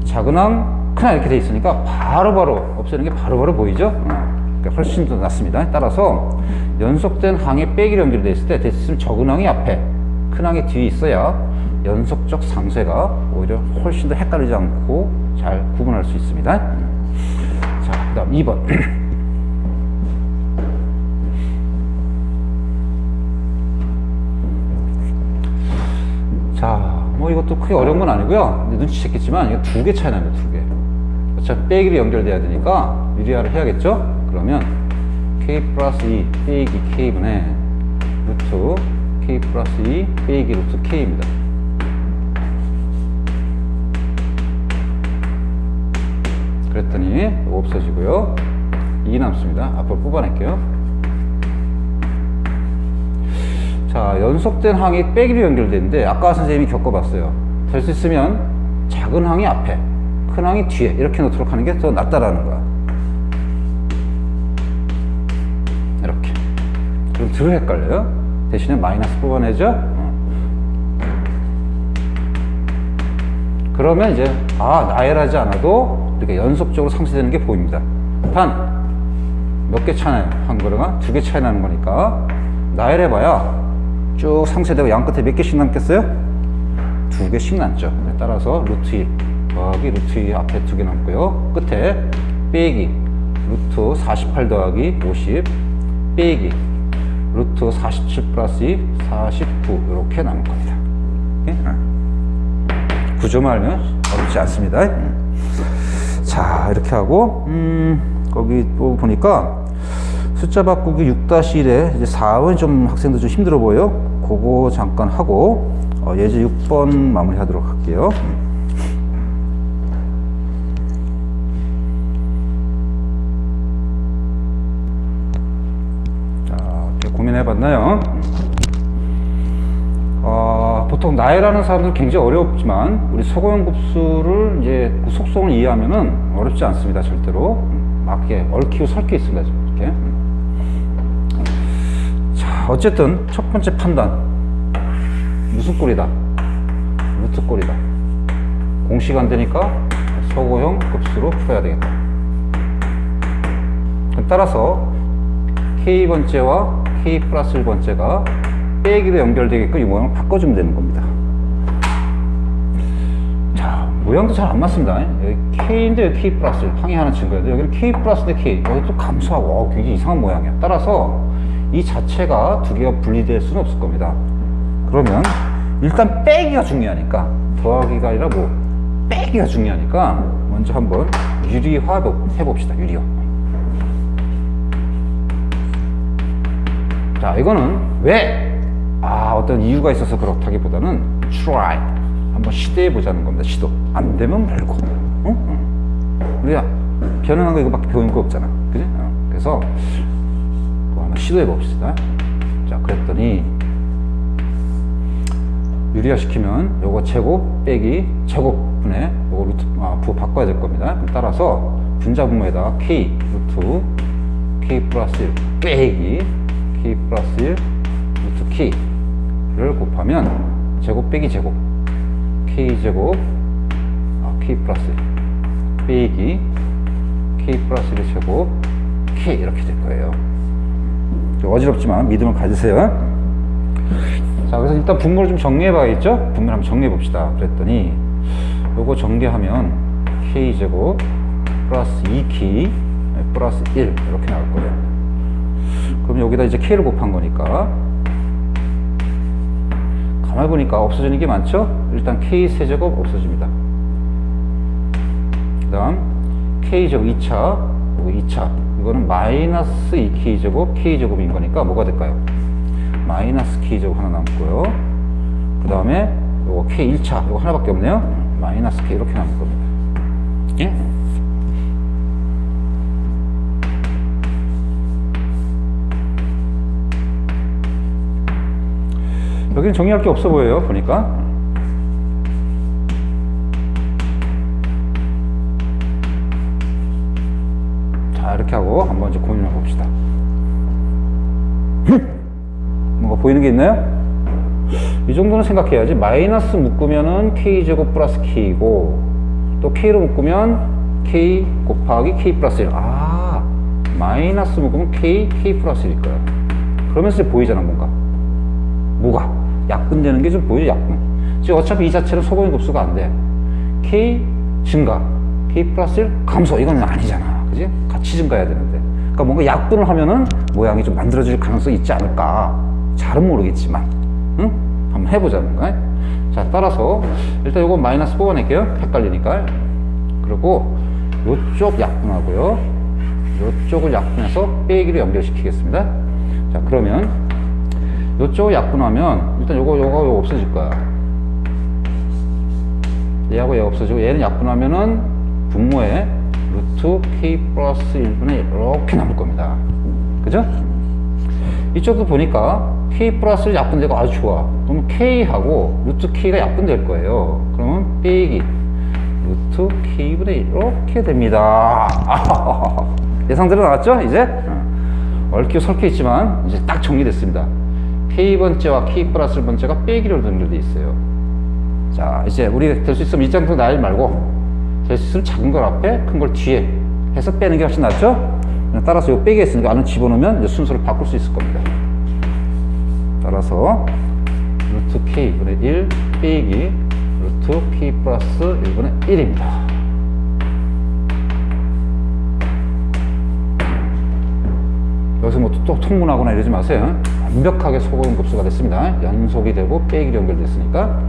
작은 항, 큰 항 이렇게 돼 있으니까 바로바로 없애는 게 바로바로 보이죠? 그러니까 훨씬 더 낫습니다. 따라서 연속된 항에 빼기로 연결되어 있을 때 됐으면 적은 항이 앞에, 큰 항이 뒤에 있어야 연속적 상쇄가 오히려 훨씬 더 헷갈리지 않고 잘 구분할 수 있습니다. 자, 그 다음 2번. 자, 뭐 이것도 크게 어려운 건 아니고요. 눈치챘겠지만 이거 2개 차이 납니다. 2개. 어차피 빼기로 연결돼야 되니까 유리화를 해야겠죠? 그러면 k 플러스 2 빼기 k분의 루트 k 플러스 2 빼기 루트 k입니다. 그랬더니 이거 없어지고요. 2 남습니다. 앞으로 뽑아낼게요. 자, 연속된 항이 빼기로 연결되는데 아까 선생님이 겪어봤어요. 될 수 있으면 작은 항이 앞에, 큰 항이 뒤에 이렇게 놓도록 하는 게 더 낫다라는 거야. 이렇게. 그럼 덜 헷갈려요. 대신에 마이너스 뽑아내죠. 그러면 이제 나열하지 않아도 이렇게 연속적으로 상쇄되는 게 보입니다. 단 몇 개 차나요? 한 거랑 2개 차이 나는 거니까 나열해봐야 쭉 상쇄되고 양 끝에 몇 개씩 남겠어요? 2개씩 남죠. 따라서 루트 1 더하기 루트 2 앞에 2개 남고요. 끝에 빼기 루트 48 더하기 50 빼기 루트 47 플러스 2 49 이렇게 남을 겁니다. 구조만 알면 어렵지 않습니다. 자, 이렇게 하고 거기 또 보니까 숫자 바꾸기 6-1에 이제 4은 좀 학생들 좀 힘들어 보여. 그거 잠깐 하고 예제 6번 마무리 하도록 할게요. 자, 이렇게 고민해 봤나요? 보통 나열하는 사람들은 굉장히 어렵지만 우리 소고용급수를 이제 그 속성을 이해하면은 어렵지 않습니다. 절대로 막 이렇게 얽히고 설켜 있습니다. 이렇게. 자, 어쨌든 첫 번째 판단, 무슨 꼴이다? 루트 꼴이다. 공식 안 되니까 소고형 급수로 풀어야 되겠다. 따라서 k번째와 k 플러스 1번째가 빼기로 연결되게끔 이 모양을 바꿔주면 되는 겁니다. 자, 모양도 잘 안 맞습니다. 여기 k인데 여기 k 플러스 1, 항이 하나 친 거예요. 여기는 k 플러스인데 k, 여기 또 감소하고 굉장히 이상한 모양이야. 따라서 이 자체가 두 개가 분리될 수는 없을 겁니다. 그러면 일단 빼기가 중요하니까, 더하기가 아니라 빼기가 중요하니까 먼저 한번 유리화 해봅시다. 유리화. 자, 이거는 왜? 어떤 이유가 있어서 그렇다기보다는 try, 한번 시도해 보자는 겁니다. 시도. 안 되면 말고. 우리가 변형한 거 이거밖에 배운 거 없잖아. 그지? 그래서 한번 시도해 봅시다. 자, 그랬더니 유리화 시키면 요거 제곱 빼기 제곱분의 요거 루트 부호 바꿔야 될 겁니다. 그럼 따라서 분자분모에다가 k 루트 k 플러스 1 빼기 k 플러스 1 루트 k를 곱하면 제곱 빼기 제곱 k 제곱 k 플러스 1 빼기 k 플러스 1의 제곱 k 이렇게 될 거예요. 어지럽지만 믿음을 가지세요. 자, 그래서 일단 분모를 좀 정리해 봐야겠죠? 분모를 한번 정리해 봅시다. 그랬더니 요거 정리하면 k제곱 플러스 2k 플러스 1 이렇게 나올 거예요. 그럼 여기다 이제 k를 곱한 거니까 가만히 보니까 없어지는 게 많죠? 일단 K세제곱 없어집니다. 그 다음 K제곱 2차, 2차. 이거는 마이너스 2K제곱, K제곱인 거니까 뭐가 될까요? 마이너스 K제곱 하나 남고요. 그 다음에 요거 K1차, 이거 하나밖에 없네요. 마이너스 K 이렇게 남을 겁니다. 예? 여기는 정리할 게 없어 보여요, 보니까. 자, 이렇게 하고 한번 이제 고민을 해봅시다. 뭔가 보이는 게 있나요? 이 정도는 생각해야지. 마이너스 묶으면은 K제곱 플러스 K이고, 또 K로 묶으면 K 곱하기 K 플러스 1. 아, 마이너스 묶으면 K 플러스 1일 거예요. 그러면서 이제 보이잖아, 뭔가. 뭐가? 약분되는 게 좀 보이죠, 약분. 지금 어차피 이 자체는 소거인 급수가 안 돼. K 증가, K 플러스 1 감소. 이건 아니잖아. 그지? 같이 증가해야 되는데. 그러니까 뭔가 약분을 하면은 모양이 좀 만들어질 가능성이 있지 않을까. 잘은 모르겠지만. 응? 한번 해보자는 거야. 자, 따라서 일단 이거 마이너스 뽑아낼게요. 헷갈리니까. 그리고 요쪽 약분하고요. 요쪽을 약분해서 빼기로 연결시키겠습니다. 자, 그러면 요쪽 약분하면 일단 요거 없어질 거야. 얘하고 얘 없어지고, 얘는 약분하면은 분모에 루트 K 플러스 1분의 1 이렇게 남을 겁니다. 그죠? 이쪽도 보니까 K 플러스 1 약분되고 아주 좋아. 그러면 K하고 루트 K가 약분될 거예요. 그러면 빼기 루트 K분의 1 이렇게 됩니다. 예상대로 나왔죠? 이제? 얽혀 설켜 있지만 이제 딱 정리됐습니다. K번째와 K 플러스 1번째가 빼기로 연결되어 있어요. 자, 이제 우리 될 수 있으면 이 장소 나열 말고 될 수 있으면 작은 걸 앞에, 큰 걸 뒤에 해서 빼는 게 훨씬 낫죠? 따라서 이거 빼기 했으니까 안을 집어넣으면 이제 순서를 바꿀 수 있을 겁니다. 따라서 루트 K분의 1 빼기 루트 K 플러스 1분의 1입니다. 여기서 뭐 또 통분하거나 이러지 마세요. 완벽하게 소거용 급수가 됐습니다. 연속이 되고 빼기로 연결됐으니까.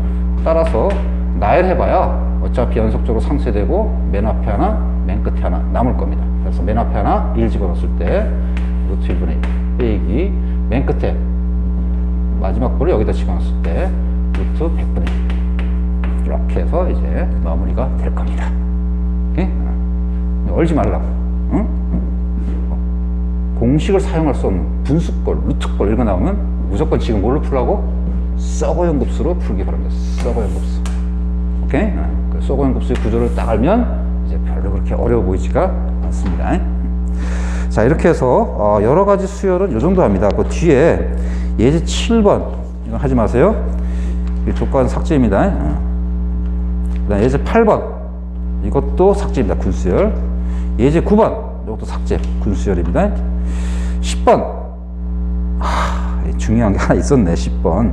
따라서 나열해봐야 어차피 연속적으로 상쇄되고 맨 앞에 하나, 맨 끝에 하나 남을 겁니다. 그래서 맨 앞에 하나 1 집어넣었을 때 루트 1분의 1 빼기 맨 끝에 마지막 볼을 여기다 집어넣었을 때 루트 100분의 1 이렇게 해서 이제 마무리가 될 겁니다. 오케이? 얼지 말라고. 응? 공식을 사용할 수 없는 분수꼴, 루트꼴 이런 거 나오면 무조건 지금 뭘로 풀라고? 썩어형 급수로 풀기 바랍니다. 썩어형 급수. 오케이? 그 썩어형 급수의 구조를 딱 알면 이제 별로 그렇게 어려워 보이지가 않습니다. 자, 이렇게 해서 여러 가지 수열은 이 정도 합니다. 그 뒤에 예제 7번 이건 하지 마세요. 이 조건 삭제입니다. 그다음 예제 8번 이것도 삭제입니다. 군수열. 예제 9번 이것도 삭제, 군수열입니다. 10번 중요한 게 하나 있었네. 10번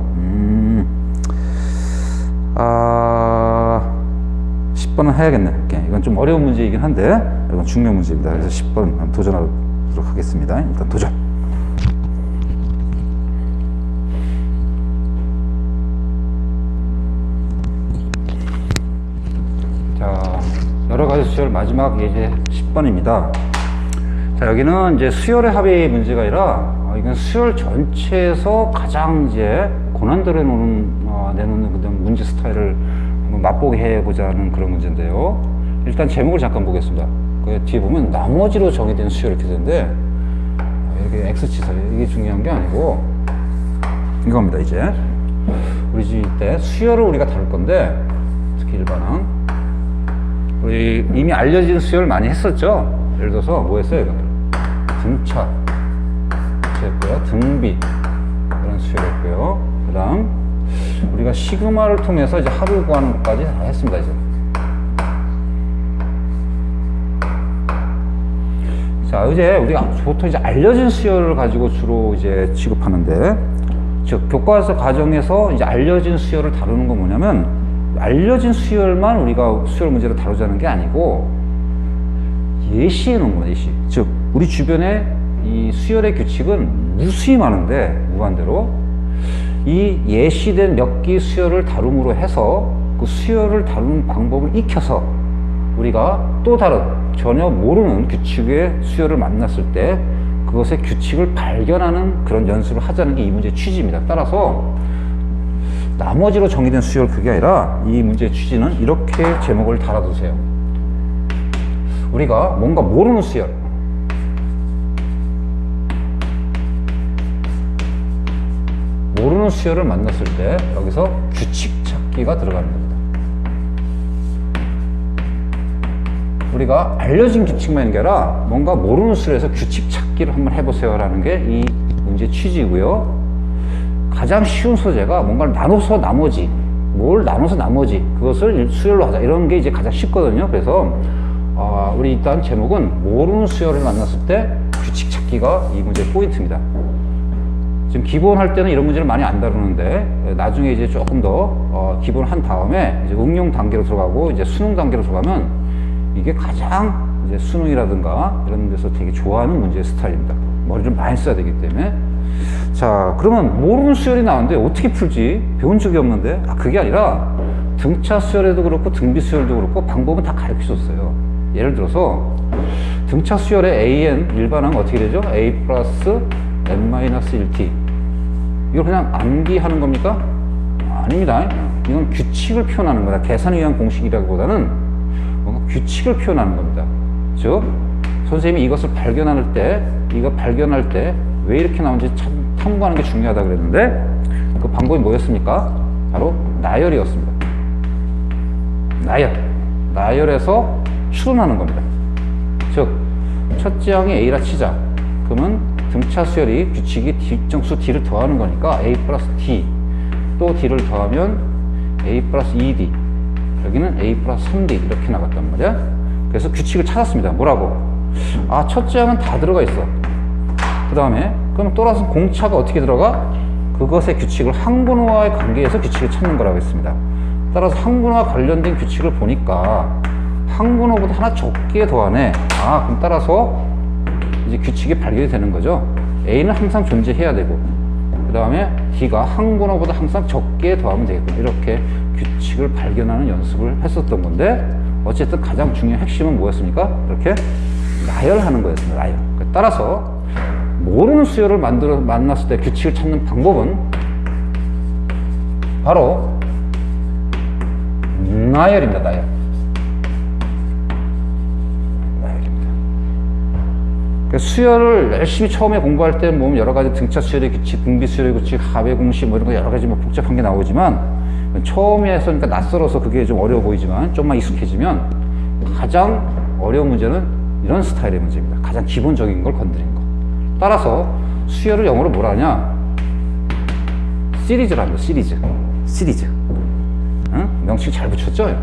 10번은 해야겠네. 이렇게. 이건 좀 어려운 문제이긴 한데 이건 중요한 문제입니다. 그래서 10번 한번 도전하도록 하겠습니다. 일단 도전. 자, 여러 가지 수열 마지막 예제 10번입니다. 자, 여기는 이제 수열의 합의 문제가 아니라 이건 수열 전체에서 가장 이제 고난도로 내놓는 그런 문제 스타일을 한번 맛보게 해보자는 그런 문제인데요. 일단 제목을 잠깐 보겠습니다. 그 뒤에 보면 나머지로 정의된 수열 이렇게 되는데 이렇게 X치사 이게 중요한 게 아니고 이겁니다. 이제 우리 때 수열을 우리가 다룰 건데 특히 일반항 우리 이미 알려진 수열 많이 했었죠. 예를 들어서 뭐 했어요? 등차 했고요. 등비 그런 수열했고요. 그 다음 우리가 시그마를 통해서 이제 합을 구하는 것까지 다 했습니다. 이제 자, 이제 우리가 보통 이제 알려진 수열을 가지고 주로 이제 취급하는데, 즉 교과서 과정에서 이제 알려진 수열을 다루는 건 뭐냐면 알려진 수열만 우리가 수열 문제로 다루자는 게 아니고 예시해 놓은 거예요. 예시. 즉 우리 주변에 이 수열의 규칙은 무수히 많은데 무한대로 이 예시된 몇 개의 수열을 다룸으로 해서 그 수열을 다루는 방법을 익혀서 우리가 또 다른 전혀 모르는 규칙의 수열을 만났을 때 그것의 규칙을 발견하는 그런 연습을 하자는 게 이 문제의 취지입니다. 따라서 나머지로 정의된 수열 그게 아니라 이 문제의 취지는 이렇게 제목을 달아두세요. 우리가 뭔가 모르는 수열, 모르는 수열을 만났을 때 여기서 규칙 찾기가 들어가는 겁니다. 우리가 알려진 규칙만 있는 게 아니라 뭔가 모르는 수열에서 규칙 찾기를 한번 해보세요 라는 게 이 문제의 취지고요. 가장 쉬운 소재가 뭔가를 나눠서 나머지, 뭘 나눠서 나머지 그것을 수열로 하자 이런 게 이제 가장 쉽거든요. 그래서 우리 일단 제목은 모르는 수열을 만났을 때 규칙 찾기가 이 문제의 포인트입니다. 지금 기본 할 때는 이런 문제를 많이 안 다루는데 나중에 이제 조금 더 기본 한 다음에 이제 응용 단계로 들어가고 이제 수능 단계로 들어가면 이게 가장 이제 수능이라든가 이런 데서 되게 좋아하는 문제의 스타일입니다. 머리를 많이 써야 되기 때문에. 자, 그러면 모르는 수열이 나오는데 어떻게 풀지? 배운 적이 없는데? 그게 아니라 등차 수열에도 그렇고 등비 수열도 그렇고 방법은 다 가르쳐 줬어요. 예를 들어서 등차 수열의 AN 일반항 어떻게 되죠? A 플러스 n-1t. 이걸 그냥 암기하는 겁니까? 아닙니다. 이건 규칙을 표현하는 거다. 계산을 위한 공식이라기보다는 뭔가 규칙을 표현하는 겁니다. 즉, 선생님이 이것을 발견할 때, 이거 발견할 때 왜 이렇게 나오는지 탐구하는 게 중요하다 그랬는데 그 방법이 뭐였습니까? 바로 나열이었습니다. 나열에서 추론하는 겁니다. 즉, 첫째 항이 A라 치자. 그러면 등차 수열이 규칙이 일정수 D를 더하는 거니까 A 플러스 D, 또 D를 더하면 A 플러스 2D, 여기는 A 플러스 3D 이렇게 나갔단 말이야. 그래서 규칙을 찾았습니다. 뭐라고? 첫째 항은 다 들어가 있어. 그 다음에 그럼 또라서 공차가 어떻게 들어가? 그것의 규칙을 항분호와의 관계에서 규칙을 찾는 거라고 했습니다. 따라서 항분호와 관련된 규칙을 보니까 항분호보다 하나 적게 더하네. 그럼 따라서 이제 규칙이 발견이 되는 거죠. A는 항상 존재해야 되고 그 다음에 D가 항분호보다 항상 적게 더하면 되겠고 이렇게 규칙을 발견하는 연습을 했었던 건데 어쨌든 가장 중요한 핵심은 뭐였습니까? 이렇게 나열하는 거였습니다. 나열. 따라서 모르는 수열을 만났을 때 규칙을 찾는 방법은 바로 나열입니다. 나열입니다. 수열을 열심히 처음에 공부할 때 보면 여러 가지 등차 수열의 규칙, 등비 수열의 규칙, 합의 공식 뭐 이런 거 여러 가지 뭐 복잡한 게 나오지만 처음에 해서 그러니까 낯설어서 그게 좀 어려워 보이지만 좀만 익숙해지면 가장 어려운 문제는 이런 스타일의 문제입니다. 가장 기본적인 걸 건드린 거. 따라서 수열을 영어로 뭐라 하냐? 시리즈라 합니다. 시리즈. 응? 명칭 잘 붙였죠?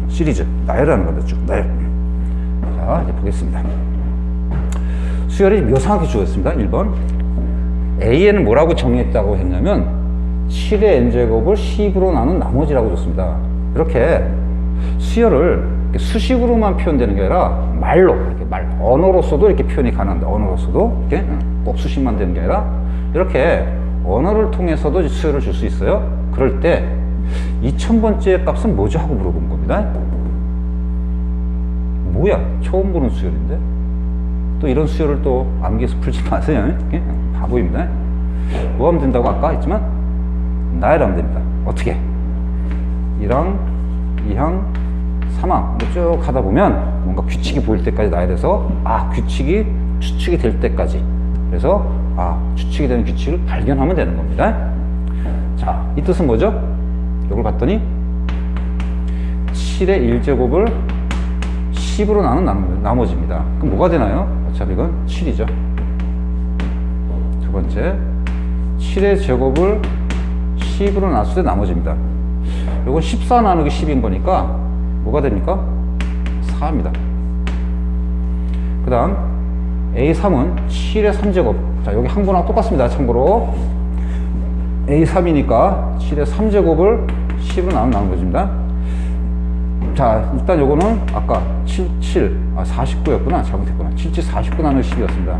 시리즈. 나열하는 거죠. 쭉 나열. 자, 이제 보겠습니다. 수열이 묘사하게 주어졌습니다. 1번. A에는 뭐라고 정의했다고 했냐면 7의 n제곱을 10으로 나눈 나머지라고 줬습니다. 이렇게 수열을 수식으로만 표현되는 게 아니라 말로, 이렇게 언어로서도 이렇게 표현이 가능합니다. 언어로서도 이렇게 꼭 수식만 되는 게 아니라 이렇게 언어를 통해서도 수열을 줄 수 있어요. 그럴 때 2000번째 값은 뭐죠? 하고 물어본 겁니다. 뭐야? 처음 보는 수열인데? 또 이런 수열을 또 암기해서 풀지 마세요. 바보입니다. 뭐 하면 된다고 아까 했지만 나열하면 됩니다. 어떻게? 1항, 2항, 3항 쭉 하다 보면 뭔가 규칙이 보일 때까지 나열해서 규칙이 추측이 될 때까지 그래서 추측이 되는 규칙을 발견하면 되는 겁니다. 자, 이 뜻은 뭐죠? 이걸 봤더니 7의 1제곱을 10으로 나눈 나머지입니다. 그럼 뭐가 되나요? 어차피 이건 7이죠. 두 번째 7의 제곱을 10으로 나눴을 때 나머지입니다. 이건 14 나누기 10인 거니까 뭐가 됩니까? 4입니다. 그 다음 A3은 7의 3제곱. 자, 여기 항분하고 똑같습니다. 참고로 A3이니까 7의 3제곱을 10으로 나눈 거입니다. 자, 일단 요거는 아까 49였구나. 잘못했구나. 49 나누기 10이었습니다.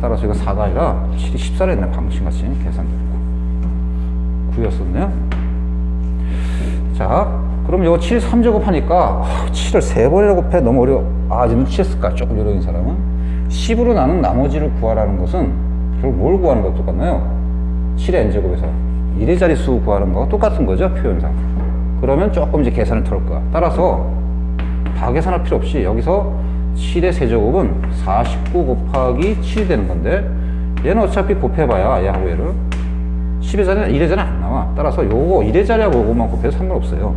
따라서 이건 4가 아니라 7이 14를 했네. 방침같이 계산됐고. 9였었네요. 자, 그럼 이거 7 3제곱 하니까 7을 3번이나 곱해 너무 어려워. 아, 이제 눈치챘을까? 조금 어려운 사람은 10으로 나눈 나머지를 구하라는 것은 결국 뭘 구하는 것과 똑같나요? 7의 n제곱에서 1의 자릿수 구하는 거와 똑같은 거죠, 표현상. 그러면 조금 이제 계산을 털 거야. 따라서 다 계산할 필요 없이 여기서 7의 세제곱은 49 곱하기 7이 되는 건데, 얘는 어차피 곱해봐야 얘하고 얘를 10의 자리는 1의 자리는 안 나와. 따라서 요거 1의 자리하고 요거만 곱해도 상관없어요.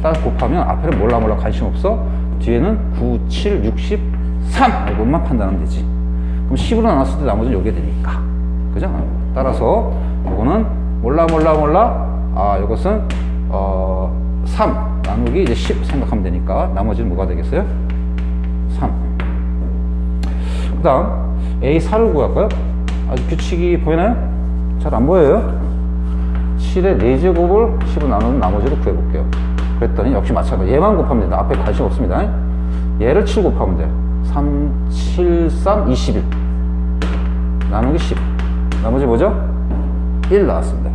따라서 곱하면 앞에는 몰라 관심 없어. 뒤에는 9, 7, 63 이것만 판단하면 되지. 그럼 10으로 나눴을 때 나머지는 요게 되니까. 그죠? 따라서 요거는 몰라. 아, 요것은 3 나누기 이제 10 생각하면 되니까 나머지는 뭐가 되겠어요? 3. 그 다음 A4를 구할까요? 아주 규칙이 보이나요? 잘 안 보여요? 7의 4제곱을 10으로 나누는 나머지를 구해볼게요. 그랬더니 역시 마찬가지. 얘만 곱하면 된다. 앞에 관심 없습니다. 얘를 7 곱하면 돼요. 3, 7, 3, 21 나누기 10. 나머지 뭐죠? 1 나왔습니다.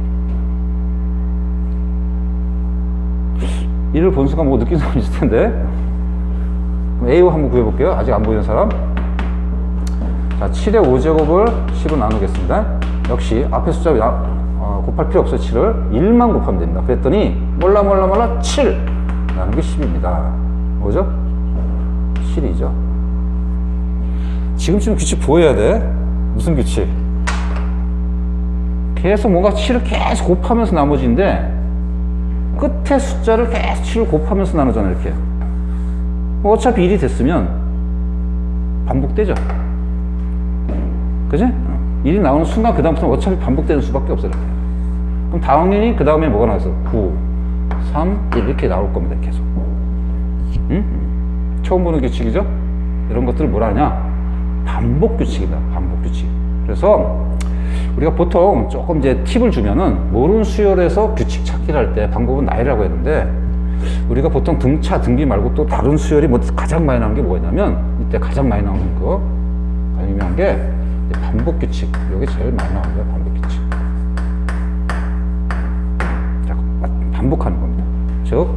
1을 본 순간 뭐 느낀 사람 있을 텐데. 그럼 A5 한번 구해볼게요. 아직 안 보이는 사람. 자, 7의 5제곱을 10으로 나누겠습니다. 역시 앞에 숫자 곱할 필요 없어요. 7을 1만 곱하면 됩니다. 그랬더니 몰라 7 나누기 10입니다. 뭐죠? 7이죠. 지금쯤 규칙 보여야 돼. 무슨 규칙? 계속 뭔가 7을 계속 곱하면서 나머지인데 끝에 숫자를 계속 7을 곱하면서 나누잖아. 이렇게 어차피 1이 됐으면 반복되죠. 그지? 1이 나오는 순간 그 다음부터는 어차피 반복되는 수밖에 없어요. 이렇게. 그럼 당연히 그 다음에 뭐가 나왔어? 9, 3, 1 이렇게 나올 겁니다. 계속. 처음 보는 규칙이죠? 이런 것들을 뭐라 하냐? 반복 규칙이다. 반복 규칙. 그래서 우리가 보통 조금 이제 팁을 주면은 모르는 수열에서 규칙 찾기를 할 때 방법은 나열이라고 했는데, 우리가 보통 등차, 등비 말고 또 다른 수열이 뭐 가장 많이 나오는 게 뭐냐면, 이때 가장 많이 나오는 거 유명한 게 반복 규칙. 이게 제일 많이 나오는 거예요. 반복 규칙. 자, 반복하는 겁니다. 즉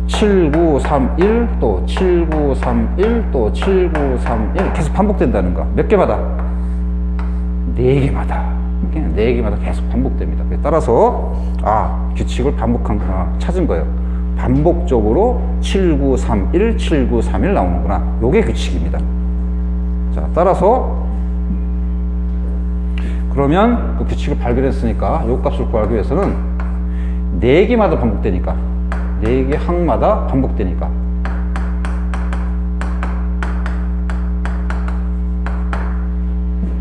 7, 9, 3, 1, 또 7, 9, 3, 1, 또 7, 9, 3, 1 계속 반복된다는 거. 몇 개마다? 4개마다. 4개마다 계속 반복됩니다. 따라서 규칙을 찾은 거예요. 반복적으로 7, 9, 3, 1, 7, 9, 3, 1 나오는구나. 요게 규칙입니다. 자, 따라서 그러면 그 규칙을 발견했으니까 요 값을 구하기 위해서는 4개마다 반복되니까, 4개 항마다 반복되니까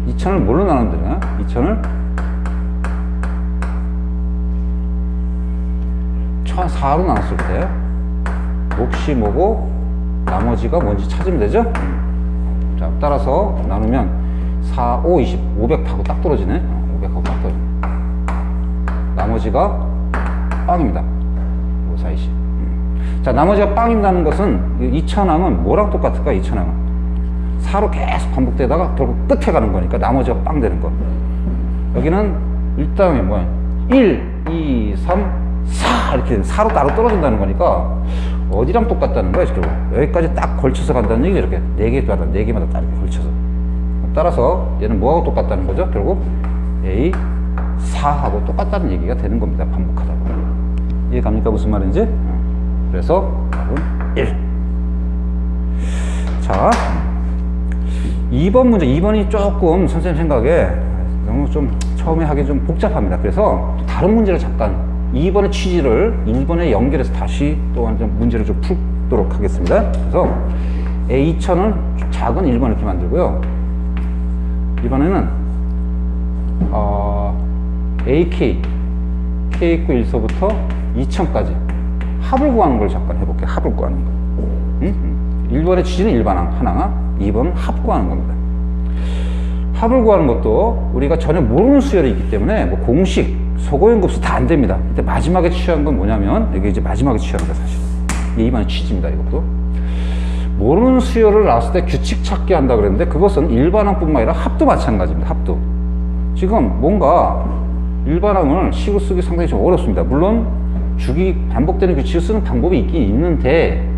2000을 뭘로 나누면 되나? 2000을 1004로 나눴을 때 몫이 뭐고 나머지가 뭔지 찾으면 되죠? 자, 따라서 나누면 4, 5, 20, 500하고 딱 떨어지네. 500하고 딱 떨어지네. 나머지가 빵입니다. 5, 4, 20. 자, 나머지가 빵이라는 것은 2000항은 뭐랑 똑같을까? 2000항은 4로 계속 반복되다가 결국 끝에 가는 거니까 나머지가 빵 되는 거. 여기는 1단계 뭐야? 1, 2, 3, 4 이렇게 4로 따로 떨어진다는 거니까 어디랑 똑같다는 거야, 지금. 여기까지 딱 걸쳐서 간다는 얘기죠. 이렇게 4개마다 딱 이렇게 걸쳐서. 따라서 얘는 뭐하고 똑같다는 거죠? 결국 A4하고 똑같다는 얘기가 되는 겁니다. 반복하다 보면. 이해갑니까? 무슨 말인지? 그래서 답은 1. 자, 2번 문제. 2번이 조금 선생님 생각에 너무 좀 처음에 하기 좀 복잡합니다. 그래서 또 다른 문제를 잠깐 2번의 취지를 1번에 연결해서 다시 또 완전 문제를 좀 풀도록 하겠습니다. 그래서 A2000을 작은 1번 이렇게 만들고요. 이번에는 AK K 있고 1서부터 2000까지 합을 구하는 걸 잠깐 해볼게요. 합을 구하는 거. 1번의 취지는 일반항 하나, 2번은 합 구하는 겁니다. 합을 구하는 것도 우리가 전혀 모르는 수열이 있기 때문에 뭐 공식, 소고연급수 다 안 됩니다. 이때 마지막에 취한 건 뭐냐면, 이게 이제 마지막에 취한 거예요, 사실. 이게 2번의 취지입니다, 이것도. 모르는 수열을 나왔을 때 규칙 찾기 한다 그랬는데, 그것은 일반항뿐만 아니라 합도 마찬가지입니다. 합도. 지금 뭔가 일반항을 식으로 쓰기 상당히 좀 어렵습니다. 물론 주기 반복되는 규칙을 쓰는 방법이 있긴 있는데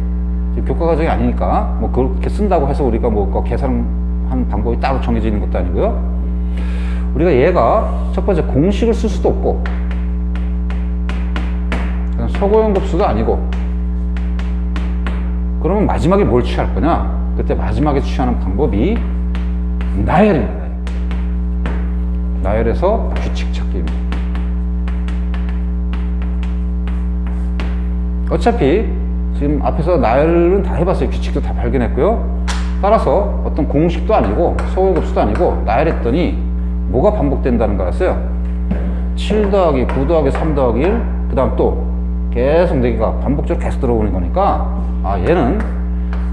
교과 과정이 아니니까 뭐 그렇게 쓴다고 해서 우리가 뭐 계산한 방법이 따로 정해져 있는 것도 아니고요. 우리가 얘가 첫 번째 공식을 쓸 수도 없고 서고용급수도 아니고, 그러면 마지막에 뭘 취할 거냐? 그때 마지막에 취하는 방법이 나열입니다. 나열에서 규칙 찾기입니다. 어차피 지금 앞에서 나열은 다 해봤어요. 규칙도 다 발견했고요. 따라서 어떤 공식도 아니고 서고용급수도 아니고 나열했더니 뭐가 반복된다는 거였어요. 7 더하기 9 더하기 3 더하기 1, 그 다음 또 계속 4개가 반복적으로 계속 들어오는 거니까, 아, 얘는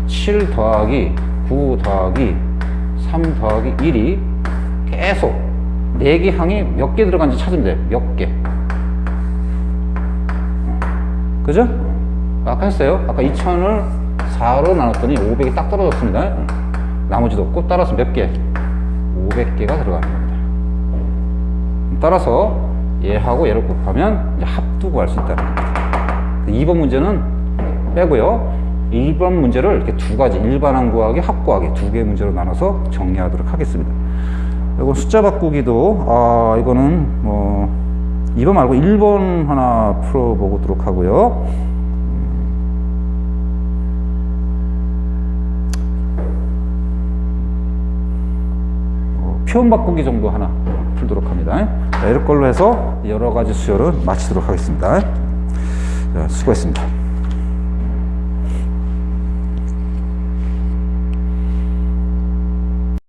7 더하기 9 더하기 3 더하기 1이 계속 4개 항이 몇 개 들어간지 찾으면 돼. 몇 개. 그죠? 아까 했어요. 아까 2000을 4로 나눴더니 500이 딱 떨어졌습니다. 나머지도 없고, 따라서 몇 개? 500개가 들어가는 겁니다. 따라서 얘하고 얘를 곱하면 이제 합도 구할 수 있다는 겁니다. 2번 문제는 빼고요. 1번 문제를 이렇게 두 가지, 일반항 구하기, 합 구하기 두 개의 문제로 나눠서 정리하도록 하겠습니다. 이건 숫자 바꾸기도, 이거는 뭐 2번 말고 1번 하나 풀어보도록 하고요. 표현 바꾸기 정도 하나 풀도록 합니다. 이런 걸로 해서 여러 가지 수요를 마치도록 하겠습니다. 수고했습니다.